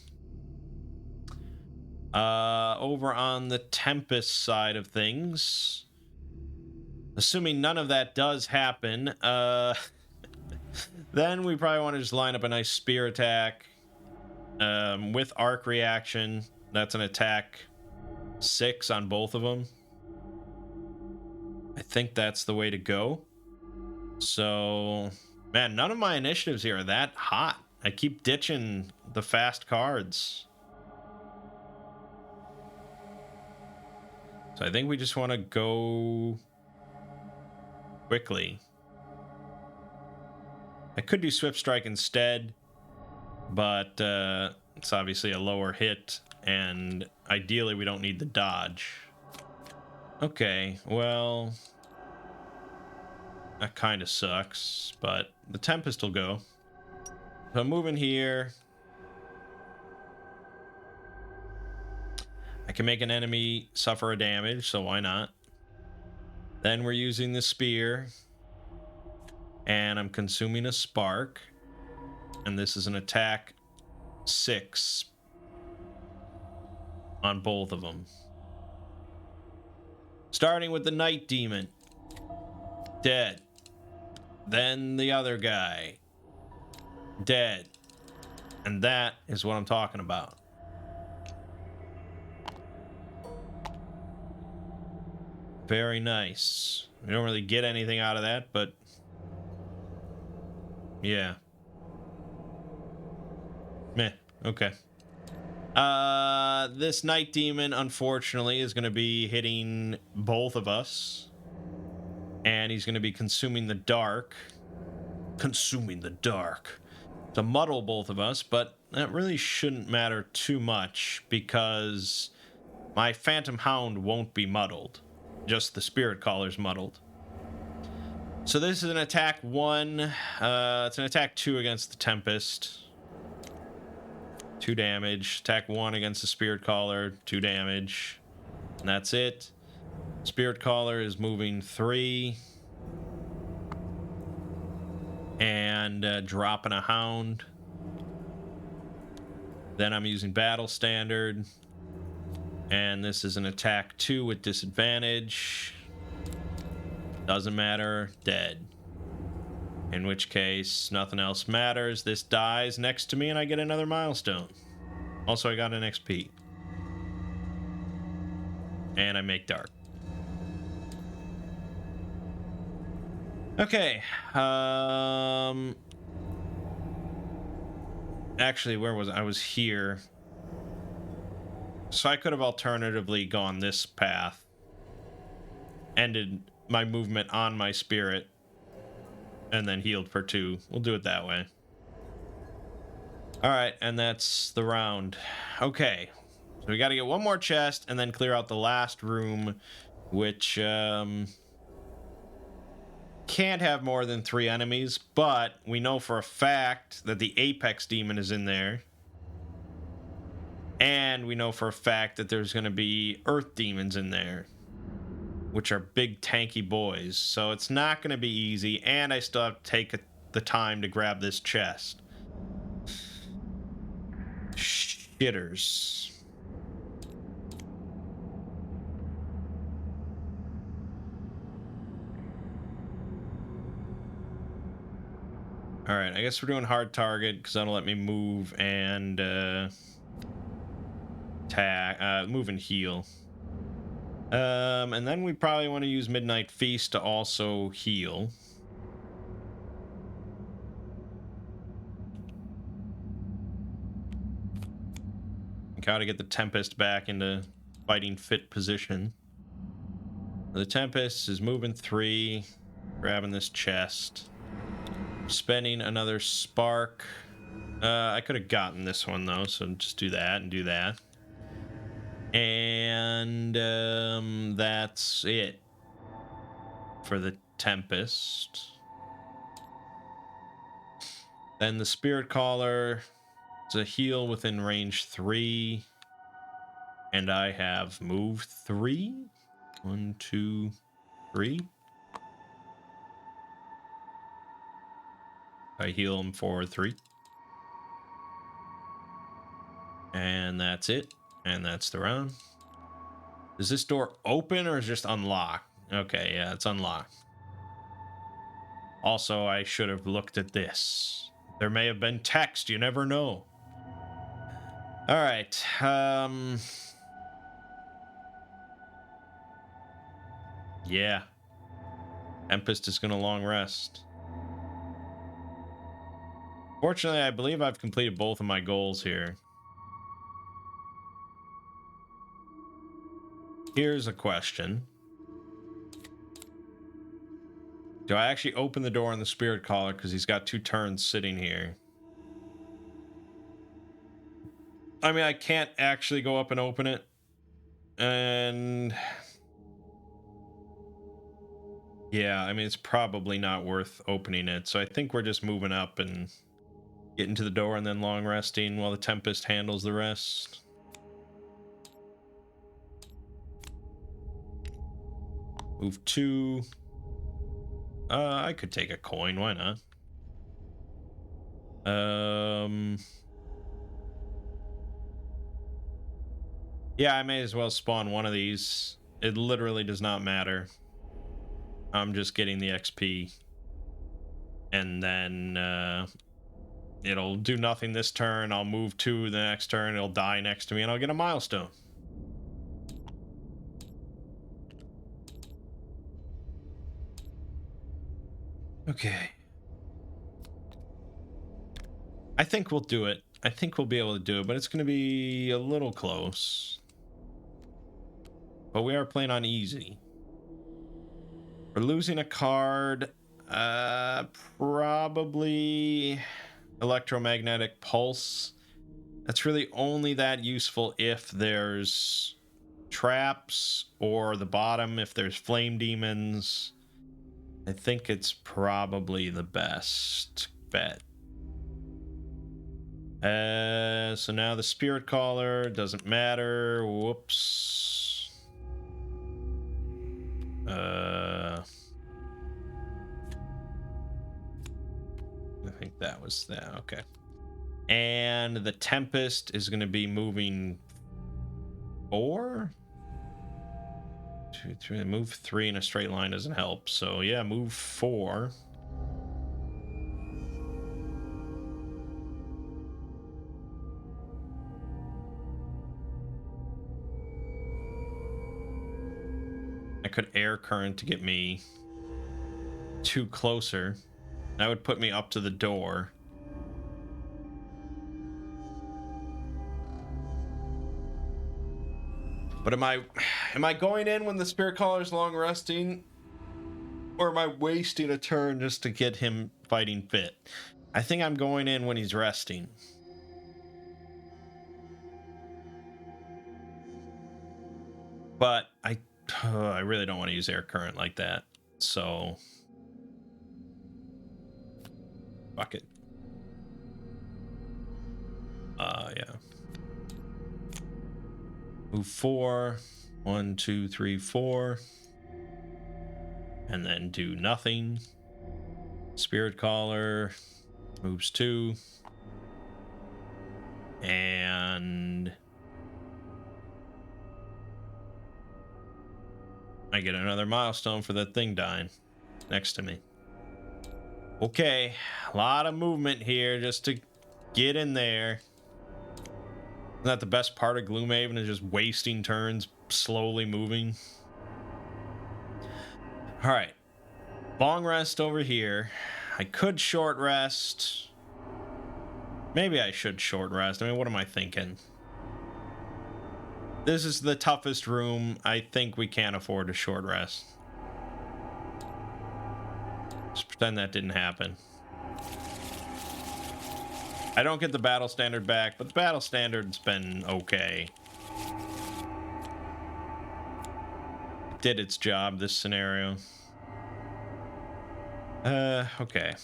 Over on the Tempest side of things, assuming none of that does happen, then we probably want to just line up a nice spear attack. With arc reaction, that's an attack 6 on both of them. I think that's the way to go. So, man, none of my initiatives here are that hot. I keep ditching the fast cards. So I think we just want to go quickly. I could do Swift Strike instead, but it's obviously a lower hit, and ideally we don't need the dodge. Okay, well, that kind of sucks, but the Tempest will go. So I'm moving here. I can make an enemy suffer a damage, so why not? Then we're using the spear, and I'm consuming a spark, and this is an attack 6 on both of them. Starting with the Night Demon. Dead. Then the other guy. Dead. And that is what I'm talking about. Very nice. We don't really get anything out of that, but yeah. Meh. Okay. This Night Demon, unfortunately, is going to be hitting both of us. And he's going to be consuming the dark. Consuming the dark. To muddle both of us, but that really shouldn't matter too much because my Phantom Hound won't be muddled. Just the Spirit Caller's muddled. So this is an attack 1. It's an attack 2 against the Tempest. 2 damage. Attack 1 against the Spirit Caller. 2 damage. And that's it. Spirit Caller is moving 3. And dropping a Hound. Then I'm using Battle Standard. And this is an attack 2 with disadvantage. Doesn't matter. Dead. In which case, nothing else matters. This dies next to me and I get another milestone. Also, I got an XP. And I make dark. Okay. Actually, where was I? I was here. So I could have alternatively gone this path. Ended my movement on my spirit. And then healed for 2. We'll do it that way. Alright, and that's the round. Okay. So we gotta get one more chest and then clear out the last room, which can't have more than 3 enemies, but we know for a fact that the Apex Demon is in there. And we know for a fact that there's going to be Earth Demons in there, which are big tanky boys. So it's not going to be easy, and I still have to take the time to grab this chest. Shitters. Alright, I guess we're doing hard target because that'll let me move and move and heal. And then we probably want to use Midnight Feast to also heal. Gotta get the Tempest back into fighting fit position. The Tempest is moving 3, grabbing this chest, spending another spark. I could have gotten this one though, so just do that and do that. And that's it for the Tempest. Then the Spirit Caller is a heal within range 3. And I have move 3. 1, 2, 3. I heal him for 3. And that's it. And that's the round. Is this door open or is it just unlocked? Okay, yeah, it's unlocked. Also, I should have looked at this. There may have been text, you never know. All right. Yeah. Tempest is going to long rest. Fortunately, I believe I've completed both of my goals here. Here's a question. Do I actually open the door on the Spirit Caller because he's got 2 turns sitting here? I mean, I can't actually go up and open it. And yeah, I mean, it's probably not worth opening it. So I think we're just moving up and getting to the door and then long resting while the Tempest handles the rest. Move 2. I could take a coin, why not? Yeah, I may as well spawn one of these. It literally does not matter. I'm just getting the XP. And then it'll do nothing this turn. I'll move 2 the next turn. It'll die next to me and I'll get a milestone. Okay. I think we'll do it. I think we'll be able to do it, but it's going to be a little close. But we are playing on easy. We're losing a card. Probably electromagnetic pulse. That's really only that useful if there's traps, or the bottom if there's flame demons. I think it's probably the best bet. So now the Spirit Caller doesn't matter. Whoops. I think that was that. Okay. And the Tempest is going to be moving 4. 2, 3. Move 3 in a straight line doesn't help. So yeah, move 4. I could air current to get me 2 closer. That would put me up to the door. But am I going in when the Spirit Caller's long resting? Or am I wasting a turn just to get him fighting fit? I think I'm going in when he's resting. But I really don't want to use air current like that. So fuck it. Yeah. Move 4. 1, 2, 3, 4. And then do nothing. Spirit Caller moves 2. And I get another milestone for that thing dying next to me. Okay, a lot of movement here just to get in there. Isn't that the best part of Gloomhaven, is just wasting turns, slowly moving? All right, long rest over here. I could short rest. Maybe I should short rest. I mean, what am I thinking? This is the toughest room. I think we can't afford a short rest. Just pretend that didn't happen. I don't get the battle standard back, but the battle standard's been okay. It did its job, this scenario. Okay.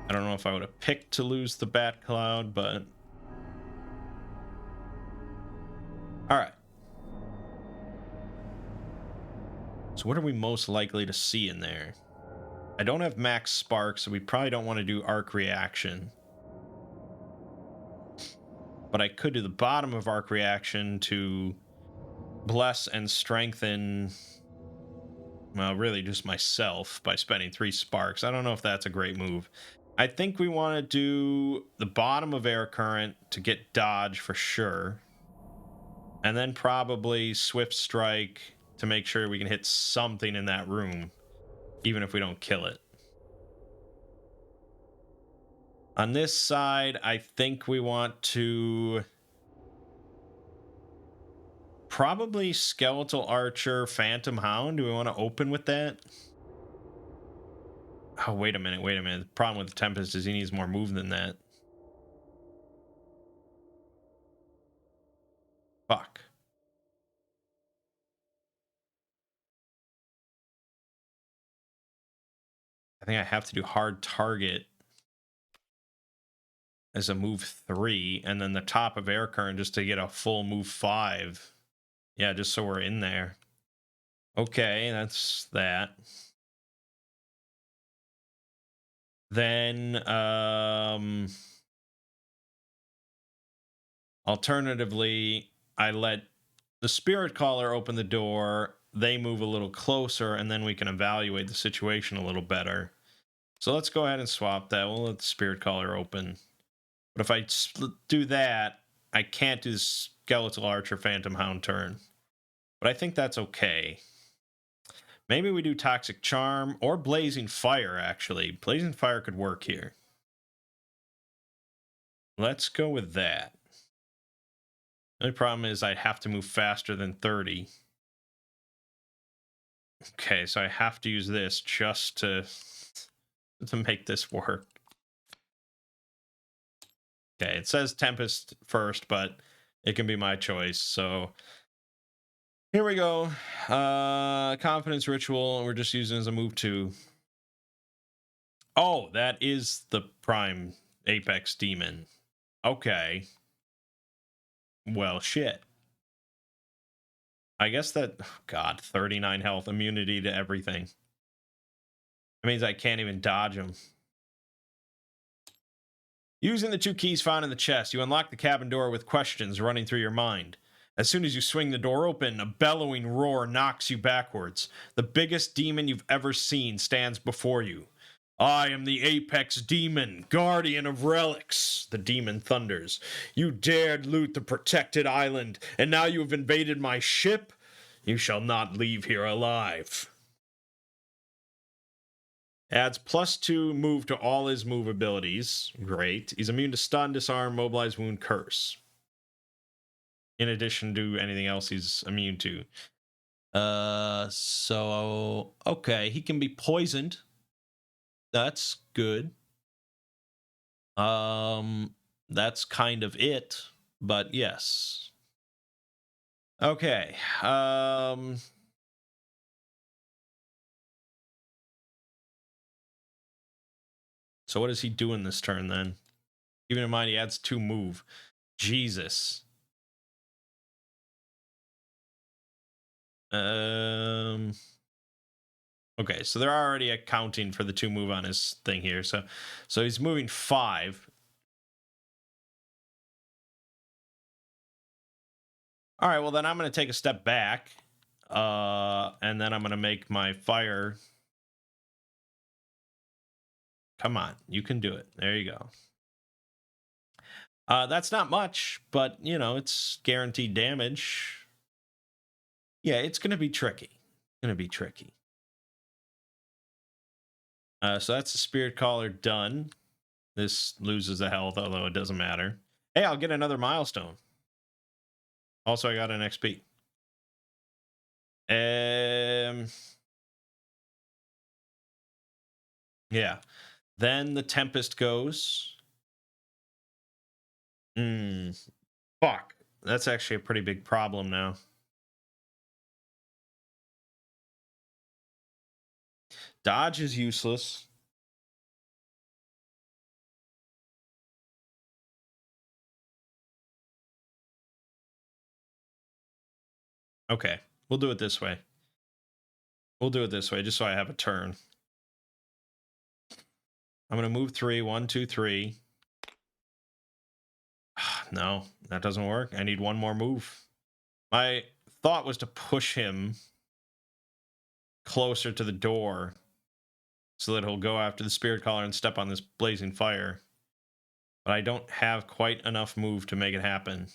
I don't know if I would have picked to lose the Bat Cloud, but... Alright. So what are we most likely to see in there? I don't have max spark, so we probably don't want to do arc reaction. But I could do the bottom of arc reaction to bless and strengthen, well, really just myself by spending 3 sparks. I don't know if that's a great move. I think we want to do the bottom of air current to get dodge for sure. And then probably swift strike to make sure we can hit something in that room, even if we don't kill it. On this side, I think we want to probably Skeletal Archer, Phantom Hound. Do we want to open with that? Oh, wait a minute. The problem with the Tempest is he needs more move than that. Fuck. I think I have to do hard target as a move 3, and then the top of air current just to get a full move 5. Yeah, just so we're in there. Okay, that's that. Then, alternatively, I let the Spirit Caller open the door, they move a little closer, and then we can evaluate the situation a little better. So let's go ahead and swap that. We'll let the Spirit Caller open. But if I do that, I can't do the Skeletal Archer Phantom Hound turn. But I think that's okay. Maybe we do Toxic Charm or Blazing Fire, actually. Blazing Fire could work here. Let's go with that. The only problem is I have to move faster than 30. Okay, so I have to use this just to make this work. Okay, it says Tempest first, but it can be my choice. So here we go. Confidence Ritual. We're just using it as a move 2. Oh, that is the Prime Apex Demon. Okay. Well, shit. I guess that... Oh God, 39 health, immunity to everything. That means I can't even dodge him. Using the 2 keys found in the chest, you unlock the cabin door with questions running through your mind. As soon as you swing the door open, a bellowing roar knocks you backwards. The biggest demon you've ever seen stands before you. I am the Apex Demon, guardian of relics, the demon thunders. You dared loot the protected island, and now you have invaded my ship? You shall not leave here alive. Adds +2 move to all his move abilities. Great. He's immune to stun, disarm, mobilize, wound, curse. In addition to anything else he's immune to. So okay, he can be poisoned. That's good. That's kind of it, but yes. Okay. So what is he doing this turn then? Keeping in mind he adds 2 move. Jesus. Okay, so they're already accounting for the 2 move on his thing here. So he's moving 5. All right, well then I'm going to take a step back. And then I'm going to make my fire. Come on, you can do it. There you go. That's not much, but you know, it's guaranteed damage. Yeah, it's going to be tricky. So that's the Spirit Caller done. This loses a health, although it doesn't matter. Hey, I'll get another milestone. Also, I got an XP. Yeah. Then the Tempest goes. Fuck. That's actually a pretty big problem now. Dodge is useless. Okay. We'll do it this way. We'll do it this way, just so I have a turn. I'm going to move 3. 1, 2, 3. No, that doesn't work. I need one more move. My thought was to push him closer to the door so that he'll go after the Spirit Caller and step on this blazing fire. But I don't have quite enough move to make it happen.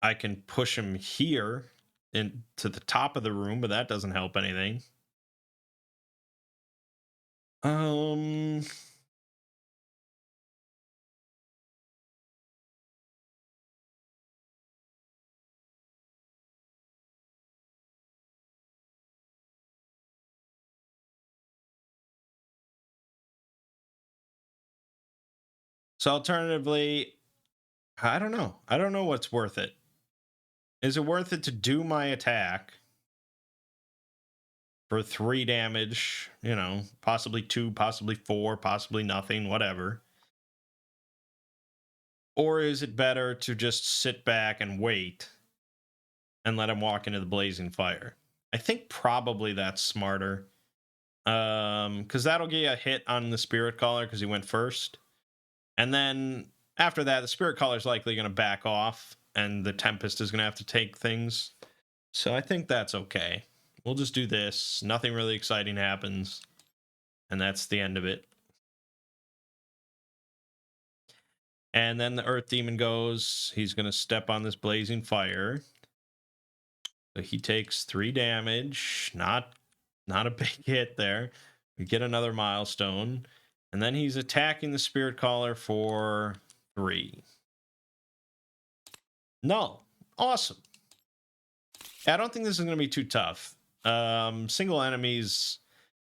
I can push him here into the top of the room, but that doesn't help anything. So alternatively, I don't know. I don't know what's worth it. Is it worth it to do my attack for 3 damage, you know, possibly 2, possibly 4, possibly nothing, whatever? Or is it better to just sit back and wait and let him walk into the blazing fire? I think probably that's smarter. Because that'll get you a hit on the Spirit Caller because he went first. And then after that, the Spirit Caller is likely going to back off and the Tempest is going to have to take things. So I think that's okay. We'll just do this. Nothing really exciting happens. And that's the end of it. And then the Earth Demon goes. He's going to step on this blazing fire. So he takes 3 damage. Not a big hit there. We get another milestone. And then he's attacking the Spirit Caller for 3. Null. Awesome. I don't think this is going to be too tough. Single enemies,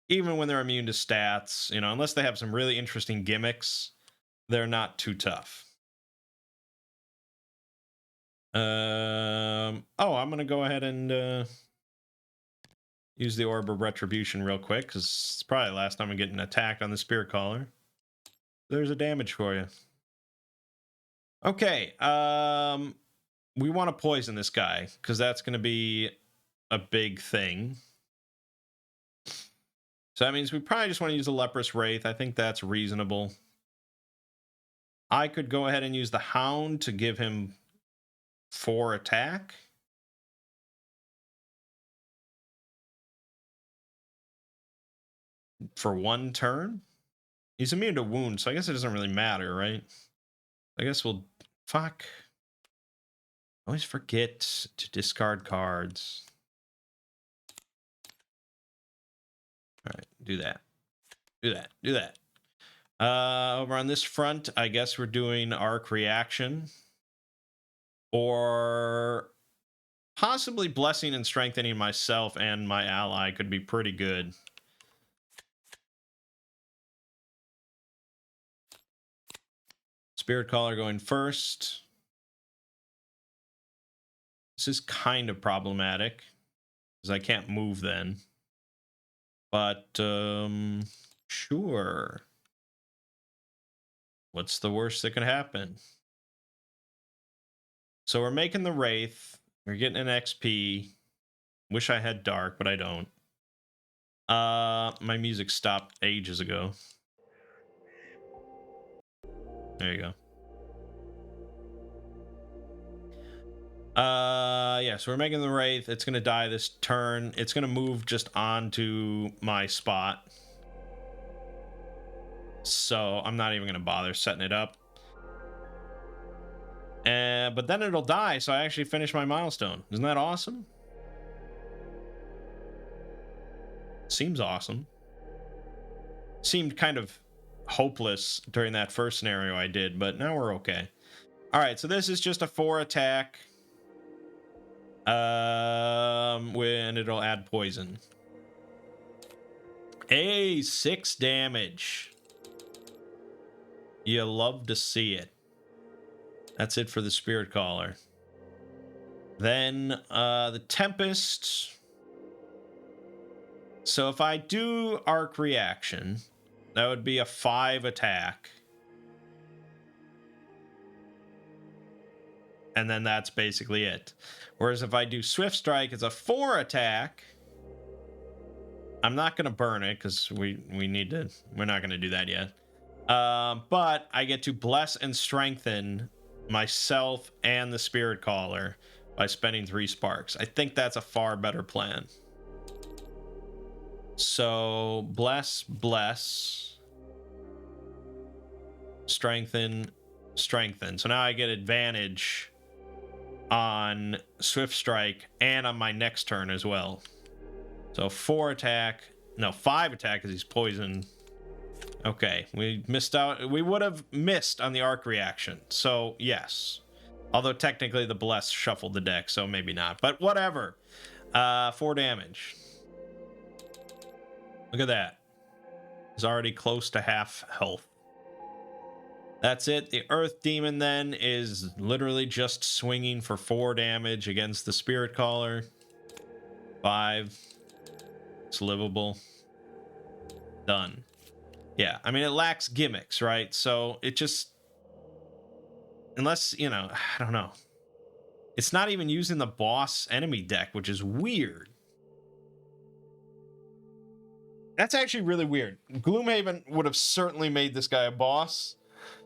even when they're immune to stats, you know, unless they have some really interesting gimmicks, they're not too tough. I'm going to go ahead and use the Orb of Retribution real quick, because it's probably the last time I'm getting attacked on the Spirit Caller. There's a damage for you. Okay, we want to poison this guy, because that's going to be a big thing. So that means we probably just want to use the Leprous Wraith. I think that's reasonable. I could go ahead and use the Hound to give him 4 attack. For 1 turn. He's immune to wounds, so I guess it doesn't really matter, right? I guess we'll... Fuck. Always forget to discard cards. Alright, do that. Do that. Do that. Over on this front, I guess we're doing Arc Reaction. Or possibly Blessing and Strengthening myself and my ally could be pretty good. Spirit Caller going first. This is kind of problematic, because I can't move then. But, sure. What's the worst that could happen? So we're making the Wraith. We're getting an XP. Wish I had Dark, but I don't. My music stopped ages ago. There you go. Yeah, so we're making the Wraith. It's gonna die this turn. It's gonna move just onto my spot. So I'm not even gonna bother setting it up. But then it'll die, so I actually finish my milestone. Isn't that awesome? Seems awesome. Seemed kind of hopeless during that first scenario I did, but now we're okay. All right, so this is just a 4 attack. When it'll add poison. 6 damage. You love to see it. That's it for the Spirit Caller. Then the Tempest. So if I do Arc Reaction, that would be a 5 attack. And then that's basically it. Whereas if I do Swift Strike, it's a 4 attack. I'm not going to burn it because we're not going to do that yet. But I get to bless and strengthen myself and the Spirit Caller by spending 3 sparks. I think that's a far better plan. So bless, strengthen. So now I get advantage on Swift Strike and on my next turn as well. So 5 attack because he's poisoned. Okay, we missed out. We would have missed on the arc reaction. So yes, although technically the bless shuffled the deck, so maybe not. But whatever. 4 damage. Look at that. He's already close to half health. That's it. The Earth Demon then is literally just swinging for 4 damage against the Spirit Caller. 5. It's livable. Done. Yeah, I mean, it lacks gimmicks, right? So it just... Unless, you know, I don't know. It's not even using the boss enemy deck, which is weird. That's actually really weird. Gloomhaven would have certainly made this guy a boss.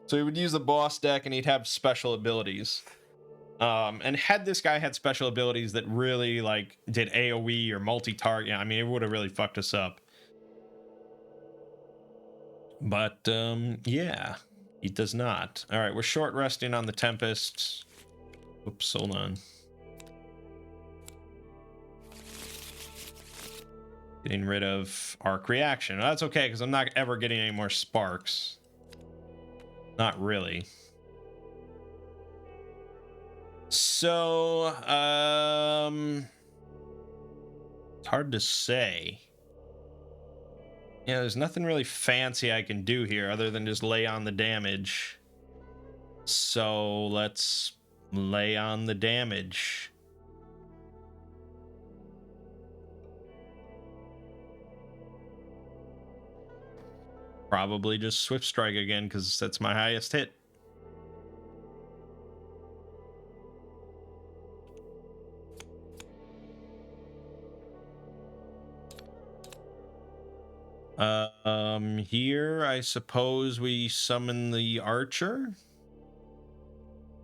So he would use the boss deck and he'd have special abilities. And had this guy had special abilities that really like did AoE or multi-target, yeah, I mean, it would have really fucked us up. But yeah, he does not. All right, we're short resting on the Tempest. Oops, hold on. Getting rid of Arc Reaction. Well, that's okay because I'm not ever getting any more sparks. Not really. So, it's hard to say. Yeah, there's nothing really fancy I can do here other than just lay on the damage. So, let's lay on the damage. Probably just Swift Strike again because that's my highest hit. Here I suppose we summon the archer.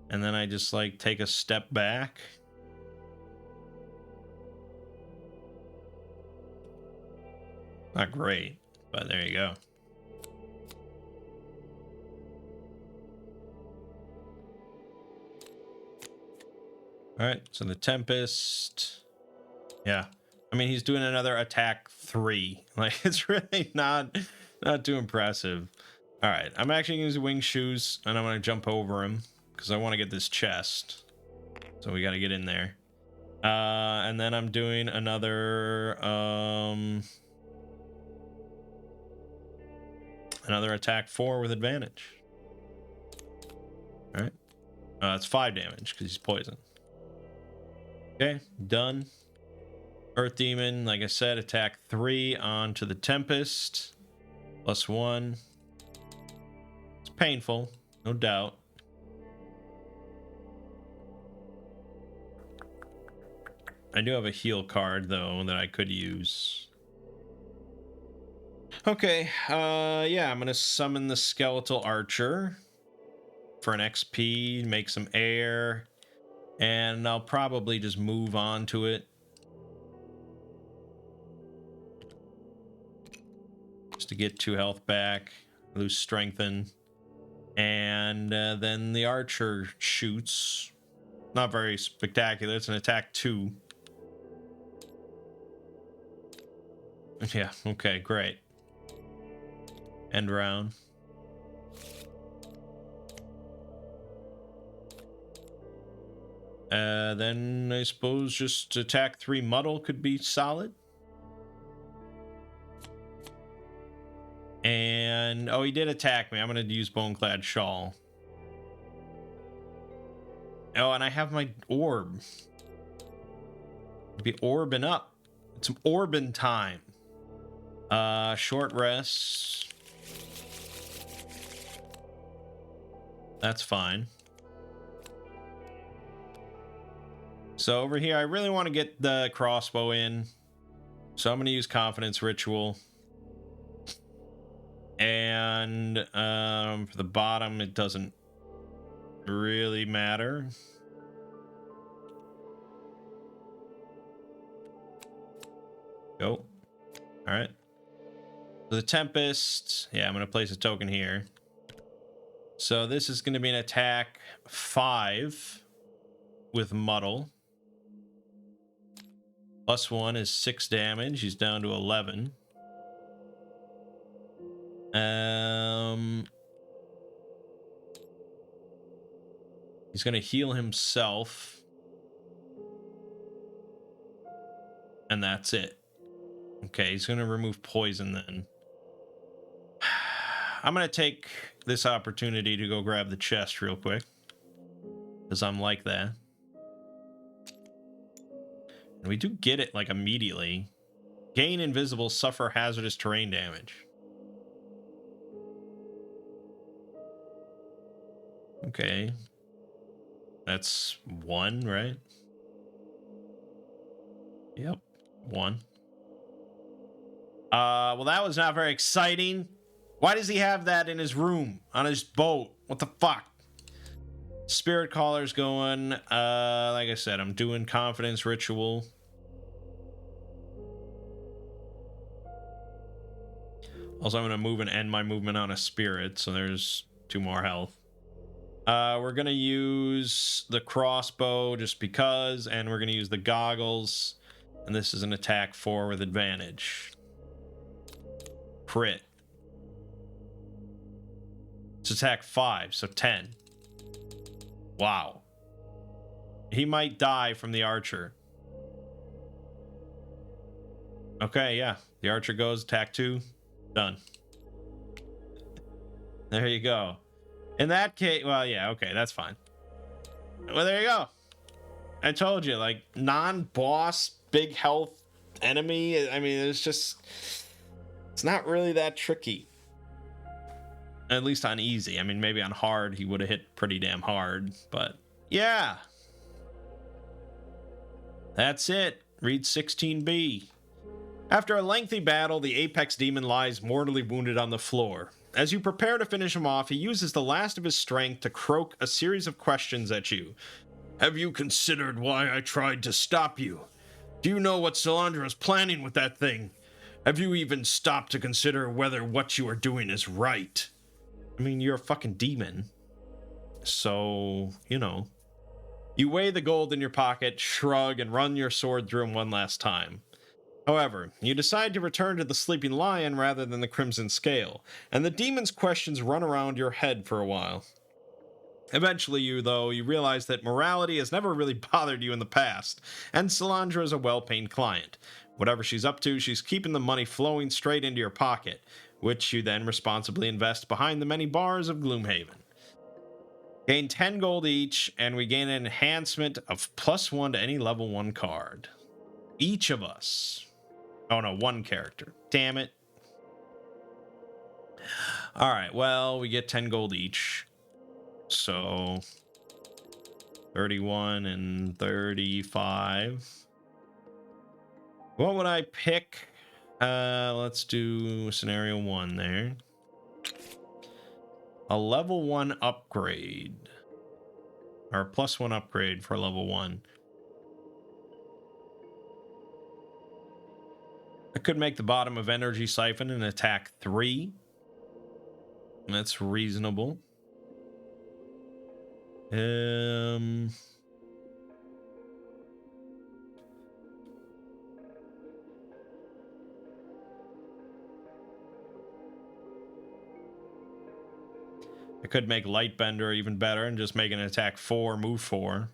And then I just like take a step back. Not great, but there you go. All right, so the Tempest. Yeah. I mean, he's doing another attack 3. Like, it's really not too impressive. All right, I'm actually going to use wing shoes, and I'm going to jump over him because I want to get this chest. So we got to get in there. And then I'm doing another attack 4 with advantage. All right. It's 5 damage because he's poisoned. Okay, done. Earth Demon, like I said, attack 3 onto the Tempest. +1. It's painful, no doubt. I do have a heal card, though, that I could use. Okay, yeah, I'm going to summon the Skeletal Archer for an XP, make some air, and I'll probably just move on to it. To get 2 health back, lose strengthen, and then the archer shoots. Not very spectacular. It's an attack 2. Yeah, okay, great. End round. Then I suppose just attack 3 muddle could be solid. And oh, he did attack me. I'm gonna use Boneclad Shawl. Oh, and I have my orb. Be orbing up. It's orbing time. Short rest. That's fine. So over here, I really want to get the crossbow in. So I'm going to use Confidence Ritual. And for the bottom, it doesn't really matter. Go. All right. So the Tempest. Yeah, I'm going to place a token here. So this is going to be an attack 5 with Muddle. +1 is 6 damage. He's down to 11. He's going to heal himself. And that's it. Okay, he's going to remove poison then. I'm going to take this opportunity to go grab the chest real quick. Because I'm like that. And we do get it, like, immediately. Gain invisible, suffer hazardous terrain damage. Okay. That's 1, right? Yep, 1. Well, that was not very exciting. Why does he have that in his room, on his boat? What the fuck? Spirit Caller's going. Like I said, I'm doing Confidence Ritual. Also, I'm going to move and end my movement on a Spirit, so there's 2 more health. We're going to use the crossbow just because, and we're going to use the goggles. And this is an attack 4 with advantage. Crit. It's attack 5, so 10. Wow. He might die from the archer. Okay, yeah. The archer goes, attack 2. Done. There you go. In that case, well, yeah, okay, that's fine. Well, there you go. I told you, like, non-boss, big health enemy. I mean, it's not really that tricky. At least on easy. I mean, maybe on hard, he would have hit pretty damn hard, but yeah. That's it. Read 16b. After a lengthy battle, the Apex Demon lies mortally wounded on the floor. As you prepare to finish him off, he uses the last of his strength to croak a series of questions at you. Have you considered why I tried to stop you? Do you know what Solandra is planning with that thing? Have you even stopped to consider whether what you are doing is right? I mean, you're a fucking demon. So, you know. You weigh the gold in your pocket, shrug, and run your sword through him one last time. However, you decide to return to the Sleeping Lion rather than the Crimson Scale, and the demon's questions run around your head for a while. Eventually, you realize that morality has never really bothered you in the past, and Solandra is a well-paying client. Whatever she's up to, she's keeping the money flowing straight into your pocket, which you then responsibly invest behind the many bars of Gloomhaven. Gain 10 gold each, and we gain an enhancement of +1 to any level 1 card. Each of us. Oh no, 1 character. Damn it. Alright, well, we get 10 gold each. So 31 and 35. What would I pick? Let's do scenario 1 there. A level 1 upgrade. Or +1 upgrade for level 1. I could make the bottom of Energy Siphon an attack 3. That's reasonable. I could make Lightbender even better and just make an attack 4, move 4.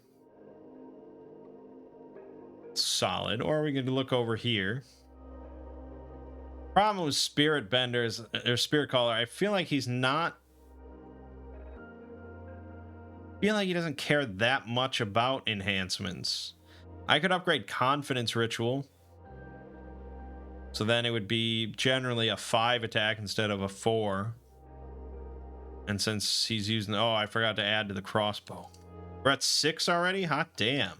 solid. Or we can look over here. Problem with Spirit Benders or Spirit Caller, I feel like he's not. I feel like he doesn't care that much about enhancements. I could upgrade Confidence Ritual. So then it would be generally a 5 attack instead of a 4. And since he's using... Oh, I forgot to add to the crossbow. We're at 6 already? Hot damn.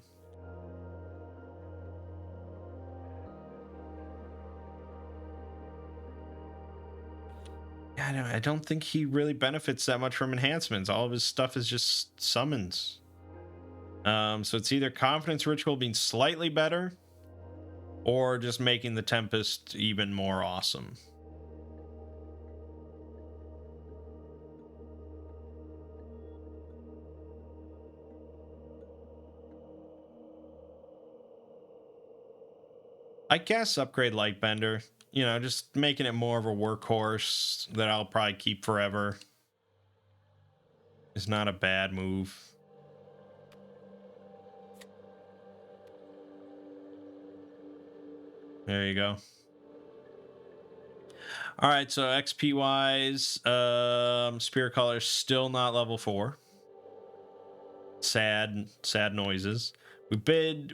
Yeah, I don't think he really benefits that much from enhancements. All of his stuff is just summons. So it's either Confidence Ritual being slightly better, or just making the Tempest even more awesome. I guess upgrade Lightbender. You know, just making it more of a workhorse that I'll probably keep forever is not a bad move. There you go. All right, so XP wise, Spirit Caller still not level 4. Sad noises. We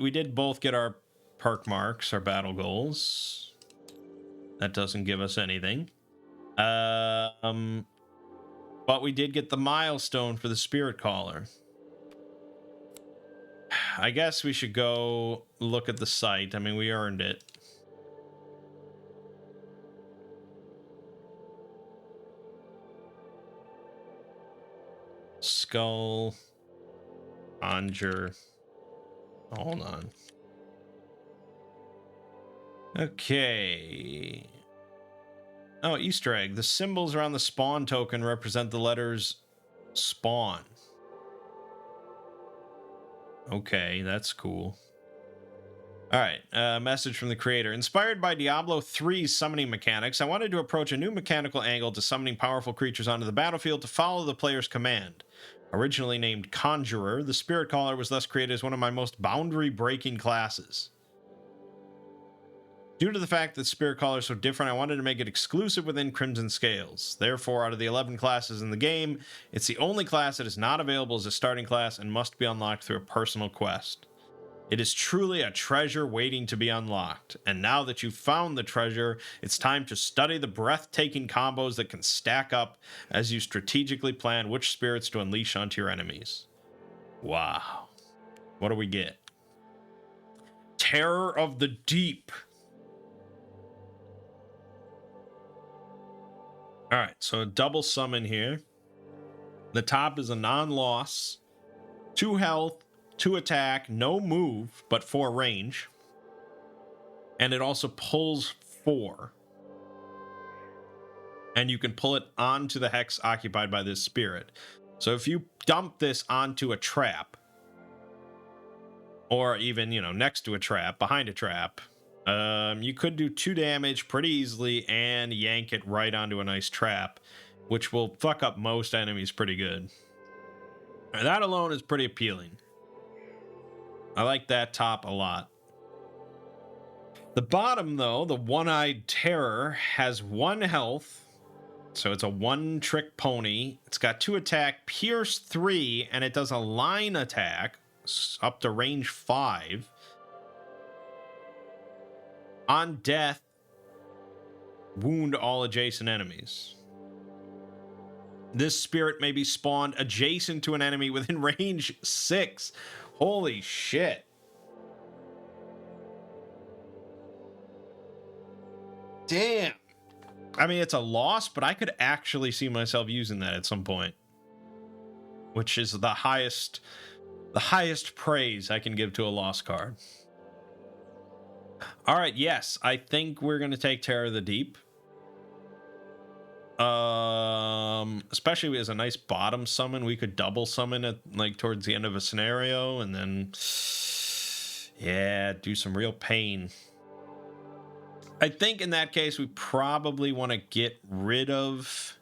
did both get our perk marks, our battle goals. That doesn't give us anything. But we did get the milestone for the Spirit Caller. I guess we should go look at the site. I mean, we earned it. Skull. Conjure. Hold on. Okay. Oh, Easter egg. The symbols around the spawn token represent the letters spawn. Okay, that's cool. All right, message from the creator. Inspired by Diablo 3's summoning mechanics, I wanted to approach a new mechanical angle to summoning powerful creatures onto the battlefield to follow the player's command. Originally named Conjurer, the Spirit Caller was thus created as one of my most boundary-breaking classes. Due to the fact that Spirit Caller is so different, I wanted to make it exclusive within Crimson Scales. Therefore, out of the 11 classes in the game, it's the only class that is not available as a starting class and must be unlocked through a personal quest. It is truly a treasure waiting to be unlocked, and now that you've found the treasure, it's time to study the breathtaking combos that can stack up as you strategically plan which spirits to unleash onto your enemies. Wow. What do we get? Terror of the Deep. Alright, so a double summon here. The top is a non-loss, 2 health, 2 attack, no move, but 4 range. And it also pulls 4. And you can pull it onto the hex occupied by this spirit. So if you dump this onto a trap, or even, you know, next to a trap, behind a trap, you could do 2 damage pretty easily and yank it right onto a nice trap, which will fuck up most enemies pretty good. And that alone is pretty appealing. I like that top a lot. The bottom, though, the One-Eyed Terror, has 1 health. So it's a 1-trick pony. It's got 2 attack, pierce 3, and it does a line attack up to range 5. On death, wound all adjacent enemies. This spirit may be spawned adjacent to an enemy within range 6. Holy shit. Damn. I mean, it's a loss, but I could actually see myself using that at some point. Which is the highest praise I can give to a lost card. All right, yes, I think we're going to take Terror of the Deep. Especially as a nice bottom summon, we could double summon it like towards the end of a scenario and then yeah, do some real pain. I think in that case we probably want to get rid of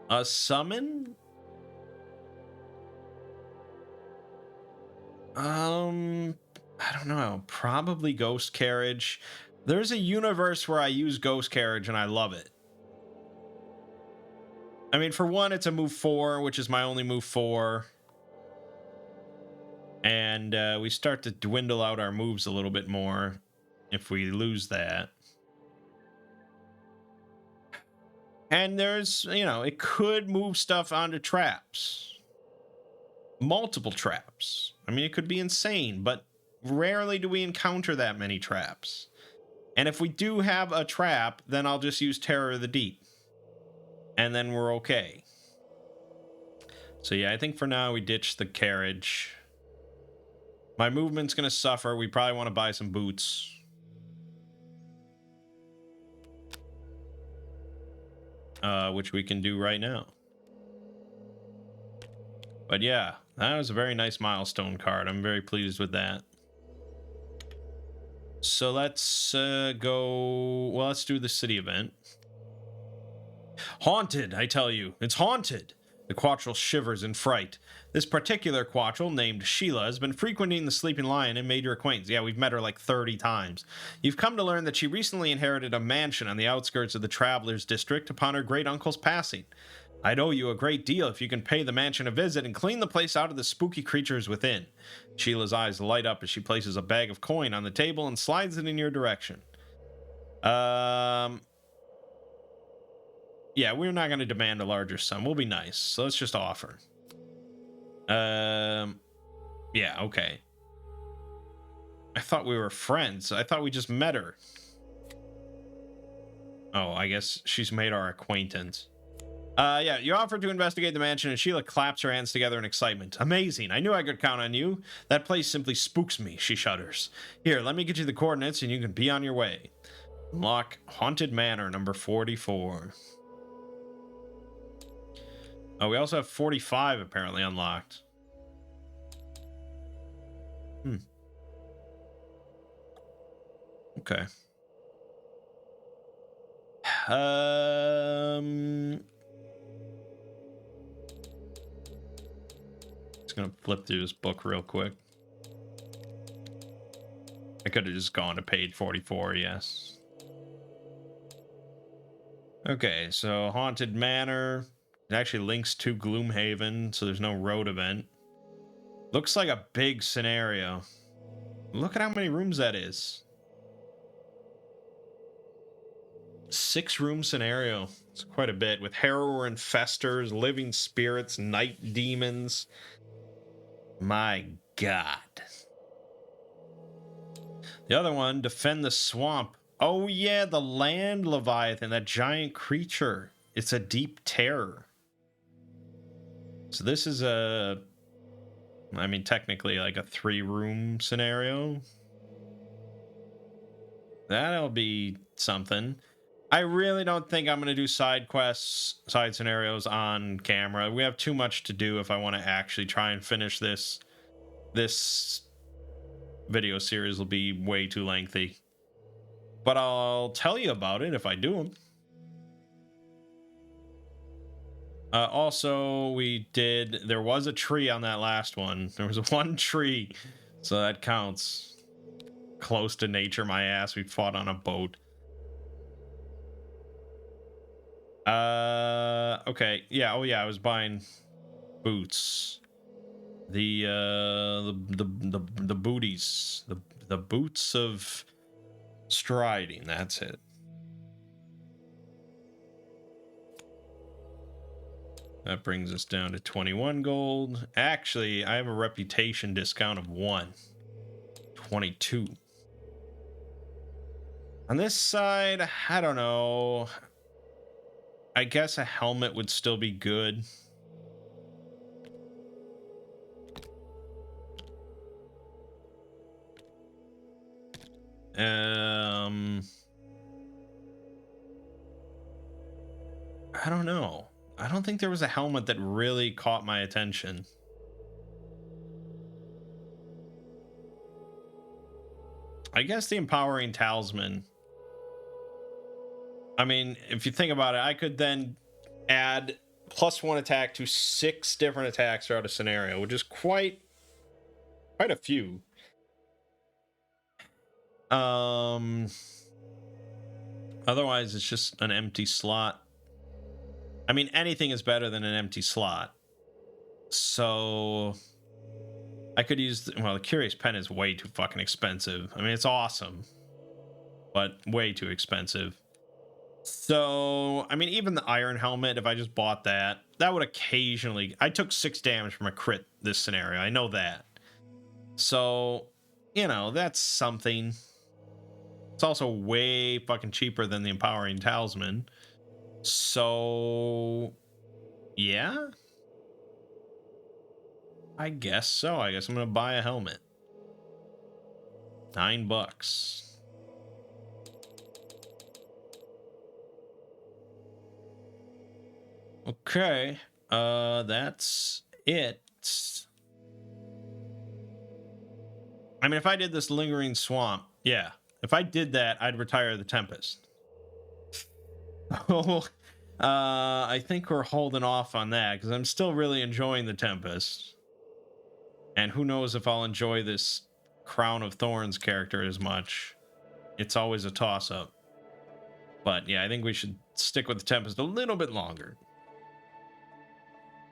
a summon. I don't know. Probably Ghost Carriage. There's a universe where I use Ghost Carriage and I love it. I mean, for one, it's a move 4, which is my only move 4. And we start to dwindle out our moves a little bit more if we lose that. And there's, you know, it could move stuff onto traps. Multiple traps. I mean, it could be insane, but rarely do we encounter that many traps. And if we do have a trap, then I'll just use Terror of the Deep. And then we're okay. So yeah, I think for now we ditch the carriage. My movement's going to suffer. We probably want to buy some boots. Which we can do right now. But yeah, that was a very nice milestone card. I'm very pleased with that. So let's go... Well, let's do the city event. Haunted, I tell you. It's haunted. The Quattrel shivers in fright. This particular Quattrel, named Sheila, has been frequenting the Sleeping Lion and made your acquaintance. Yeah, we've met her like 30 times. You've come to learn that she recently inherited a mansion on the outskirts of the Travelers District upon her great-uncle's passing. I'd owe you a great deal if you can pay the mansion a visit and clean the place out of the spooky creatures within. Sheila's eyes light up as she places a bag of coin on the table and slides it in your direction. Yeah, we're not going to demand a larger sum. We'll be nice. So let's just offer. Yeah, okay. I thought we were friends. I thought we just met her. Oh, I guess she's made our acquaintance. Yeah, you offered to investigate the mansion, and Sheila claps her hands together in excitement. Amazing. I knew I could count on you. That place simply spooks me, she shudders. Here, let me get you the coordinates, and you can be on your way. Unlock Haunted Manor, number 44. Oh, we also have 45 apparently unlocked. Okay. Just gonna flip through this book real quick. I could have just gone to page 44, yes. Okay, so Haunted Manor. It actually links to Gloomhaven, so there's no road event. Looks like a big scenario. Look at how many rooms that is. 6-room scenario. It's quite a bit, with Harrower Infestors, Living Spirits, Night Demons. My God. The other one, Defend the Swamp. Oh yeah, the Land Leviathan, that giant creature. It's a deep terror. So this is a... I mean, technically like a 3-room scenario. That'll be something. I really don't think I'm going to do side quests, side scenarios on camera. We have too much to do if I want to actually try and finish this. This video series will be way too lengthy. But I'll tell you about it if I do them. Also, there was a tree on that last one. There was one tree, so that counts. Close to nature, my ass. We fought on a boat. Okay. Yeah, oh yeah, I was buying boots. The booties. The boots of striding, that's it. That brings us down to 21 gold. Actually, I have a reputation discount of 1. 22. On this side, I don't know. I guess a helmet would still be good. I don't know. I don't think there was a helmet that really caught my attention. I guess the Empowering Talisman. I mean, if you think about it, I could then add +1 attack to 6 different attacks throughout a scenario, which is quite a few. Otherwise, it's just an empty slot. I mean, anything is better than an empty slot. So I could use, well, the Curious Pen is way too fucking expensive. I mean, it's awesome, but way too expensive. So, I mean, even the Iron Helmet, if I just bought that, that would occasionally... I took 6 damage from a crit this scenario. I know that. So, you know, that's something. It's also way fucking cheaper than the Empowering Talisman. So, yeah. I guess so. I guess I'm going to buy a helmet. $9. Okay, that's it. I mean, if I did this Lingering Swamp, yeah. If I did that, I'd retire the Tempest. Oh, I think we're holding off on that, because I'm still really enjoying the Tempest. And who knows if I'll enjoy this Crown of Thorns character as much. It's always a toss-up. But yeah, I think we should stick with the Tempest a little bit longer.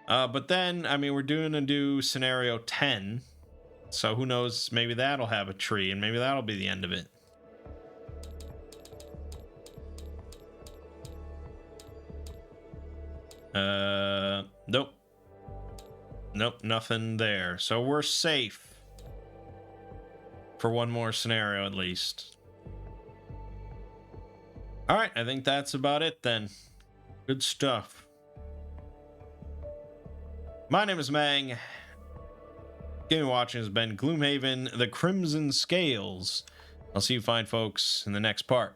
But then, I mean, we're doing a new scenario 10. So who knows, maybe that'll have a tree, and maybe that'll be the end of it. Nope. Nope, nothing there. So we're safe. For one more scenario, at least. Alright, I think that's about it then. Good stuff. My name is Mangg. Game watching has been Gloomhaven, The Crimson Scales. I'll see you fine folks in the next part.